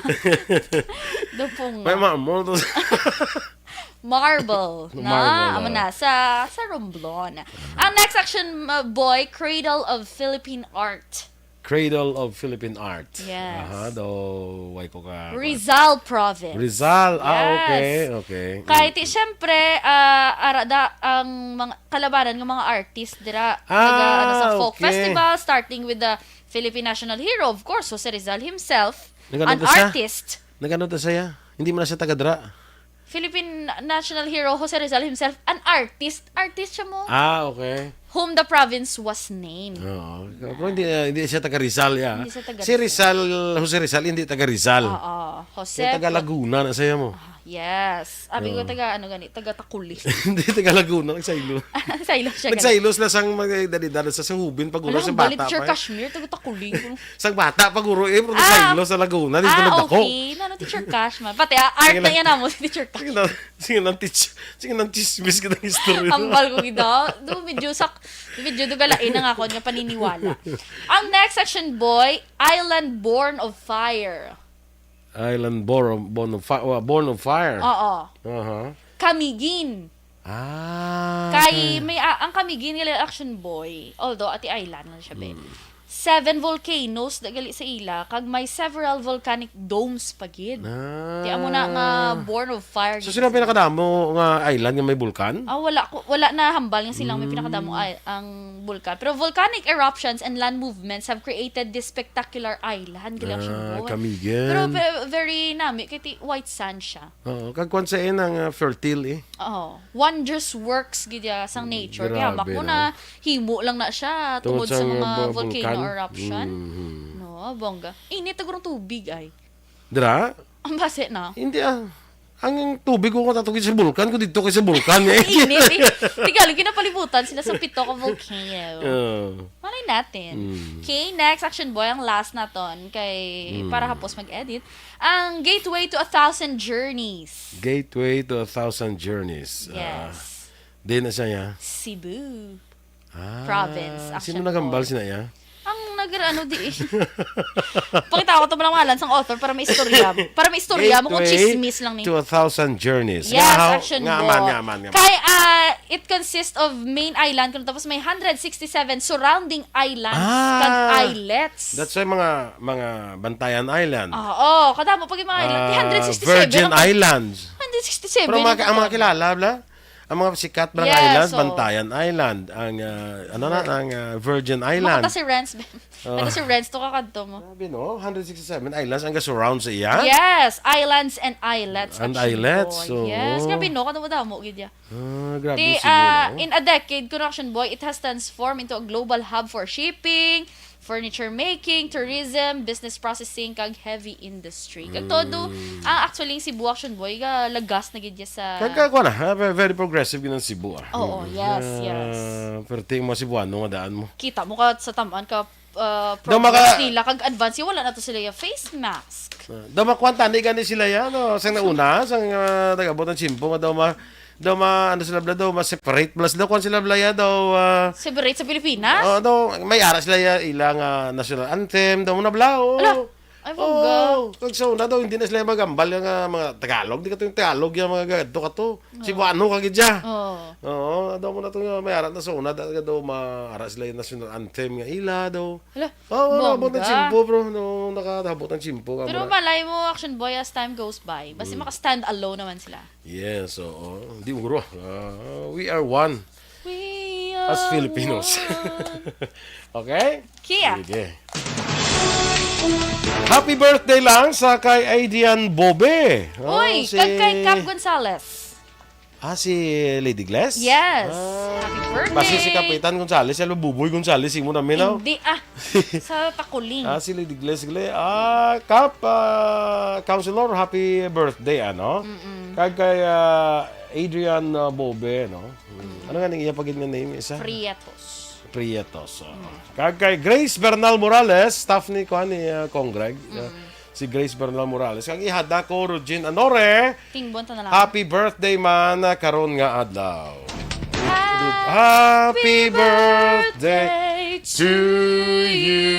Do punga. May marmol to. Marble. Amo na sa Romblon. Ang next section, boy, Cradle of Philippine Art. Cradle of Philippine Art. Yes. Way ko ka. Rizal Province. Rizal. Yes. Okay. Kahit syempre, arada ang mga kalabanan ng mga artist dira sa folk okay. festival, starting with the Philippine National Hero, of course, Jose Rizal himself, Nagano an to siya? artist. Nagano ta saya? Hindi mo na siya tagadra. Philippine National Hero Jose Rizal himself, an artist. Artist siya mo. Okay. Whom the province was named. Oo. Pero hindi siya taga Rizal ya. Hindi siya taga Si Rizal, Jose Rizal, hindi taga Rizal. Jose. Siya taga Laguna na saya mo. Yes. Abi ko taga taga Takuli. Hindi taga Laguna, nagsaylo. Saylo siya. Nagsaylos na sang magdalidala sa hubin paguro sa Balit bata siya pa. Kashmir, taga Takuli. Sang bata paguro pero nagsaylo sa Laguna, dito nagdako. Okay. Nano Teacher Cash man. Pati art na yan mo si Teacher Cash. Sige nang chismis ka ng history. Ambal ko gida. Medyo dugalain na nga ako nga paniniwala. Ang next section, boy, Island Born of Fire. Island Born of Fire. Oo. Uh-huh. Camiguin. Ah. Kay may ang Camiguin nila Action Boy. Although ati island na siya be. 7 volcanoes na gali sa ila, kag may several volcanic domes pagid. Di amo na nga born of fire. So sino ang pinakadamo nga island nga may bulkan? Wala na hambal nga silang may pinakadamo ang bulkan. Pero volcanic eruptions and land movements have created this spectacular island. Kamigan. Pero very nami, kaya white sand siya. Oo, kagkuan sa ang fertile Wondrous works gidya sang nature. Kaya Grabe, mako na himo lang na siya tungod sa mga volcano vulkan. eruption. No, bongga. Init agurong tubig ay. Dira? Ang base na. Hindi ang tubig ko tatugid sa bulkan ko dito kay sa bulkan eh. Init eh. Tigali, kinapalibutan sila sa pito ka volcano. Malay natin. Okay, next Action Boy, ang last na ton. Kay, para hapos mag-edit. Ang Gateway to 1,000 Journeys. Gateway to 1,000 Journeys. Yes. Di na siya ya? Cebu. Province. Sino Action nagambal Boy. sina ya? Ang nag-ano di. Pakita ko ito malang ngalan sang author para may istorya. Para may istorya mo kung chismis lang ni. To 1,000 Journeys. Yes, Action Boy. Ngaman. Kaya it consists of main island kuno tapos may 167 surrounding islands kag islets. That's why mga Bantayan Island. Oo, kadamo pag yung mga island. 167. Virgin Islands. 167. Pero ang mga kilala, ang mga sikat na islands, Bantayan Island, ang Virgin Island. Makata si Renz. Ano si Renz to kakadto mo. Sabi no, 167 islands ang surround sa iya. Yes, islands and islets. And Action islets, Boy. so. Yes, grabe no, kadamo damo gid ya. Grabe Di, siguro. in a decade, Action Boy, it has transformed into a global hub for shipping, furniture making, tourism, business processing, kag heavy industry. Kag todo, actually, Cebu Action Boy, lagas na gid ya sa... Kagkakuha na, very progressive yun ang Cebu. Oo, yes. Pero tingin mo Cebuano, nga daan mo. Kita mo ka sa tamaan ka maka- progress nila, kag advance, wala na to sila yung face mask. Daw makwanta, hindi gani sila yan. No? Sang nauna, sang nag-abot ng chimpo, nga ano sila bla daw, ma-separate plus daw kung sila bla ya daw Separate sa Pilipinas? daw may ara sila ya ilang national anthem daw na bla Ay, bongga. kag sa una daw hindi na sila magambal yung mga Tagalog di ka to yung Tagalog yung mga gadto ka to Cebuano ka gidya daw mo na to may ara na sa una daw maara sila yung national anthem nga ila daw nabot ng chimpo bro no nakatabot ng chimpo Pero malay mo, Action Boy, as time goes by, basta maka-stand alone naman sila. yes hindi mo guro we are one We are as Filipinos. Okay? Kia. Sige. Happy birthday lang sa kay Adrian Bobe. Uy, kay Cap Gonzalez. Si Lady Glass? Yes. Happy birthday. Basi si Kapitan Gonzales, si Buboy Gonzales, mo namin now. Hindi, sa Takuling. Si Lady Glass, Kap, Councilor, happy birthday, ano? Kay Adrian Bobe, no? Ano nga nang iyapagin nga name isa? Prietos. Kay Grace Bernal Morales, staff ni Congreg. Si Grace Bernal Morales. Kag ihada ko, Rugin Anore. Tingbon ta na lang. Happy birthday man karon nga adlaw. Happy birthday to you.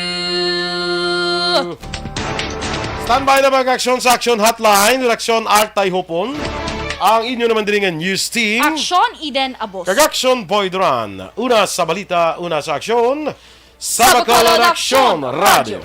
Standby na mag-aksyon sa Action Hotline. Reaksyon Artay Hopon. Ang inyo naman din nga news team. Aksyon Eden Aboso. Kag-Action Boy Duran. Una sa balita, una sa aksyon. Sa Bacolod Aksyon Radio.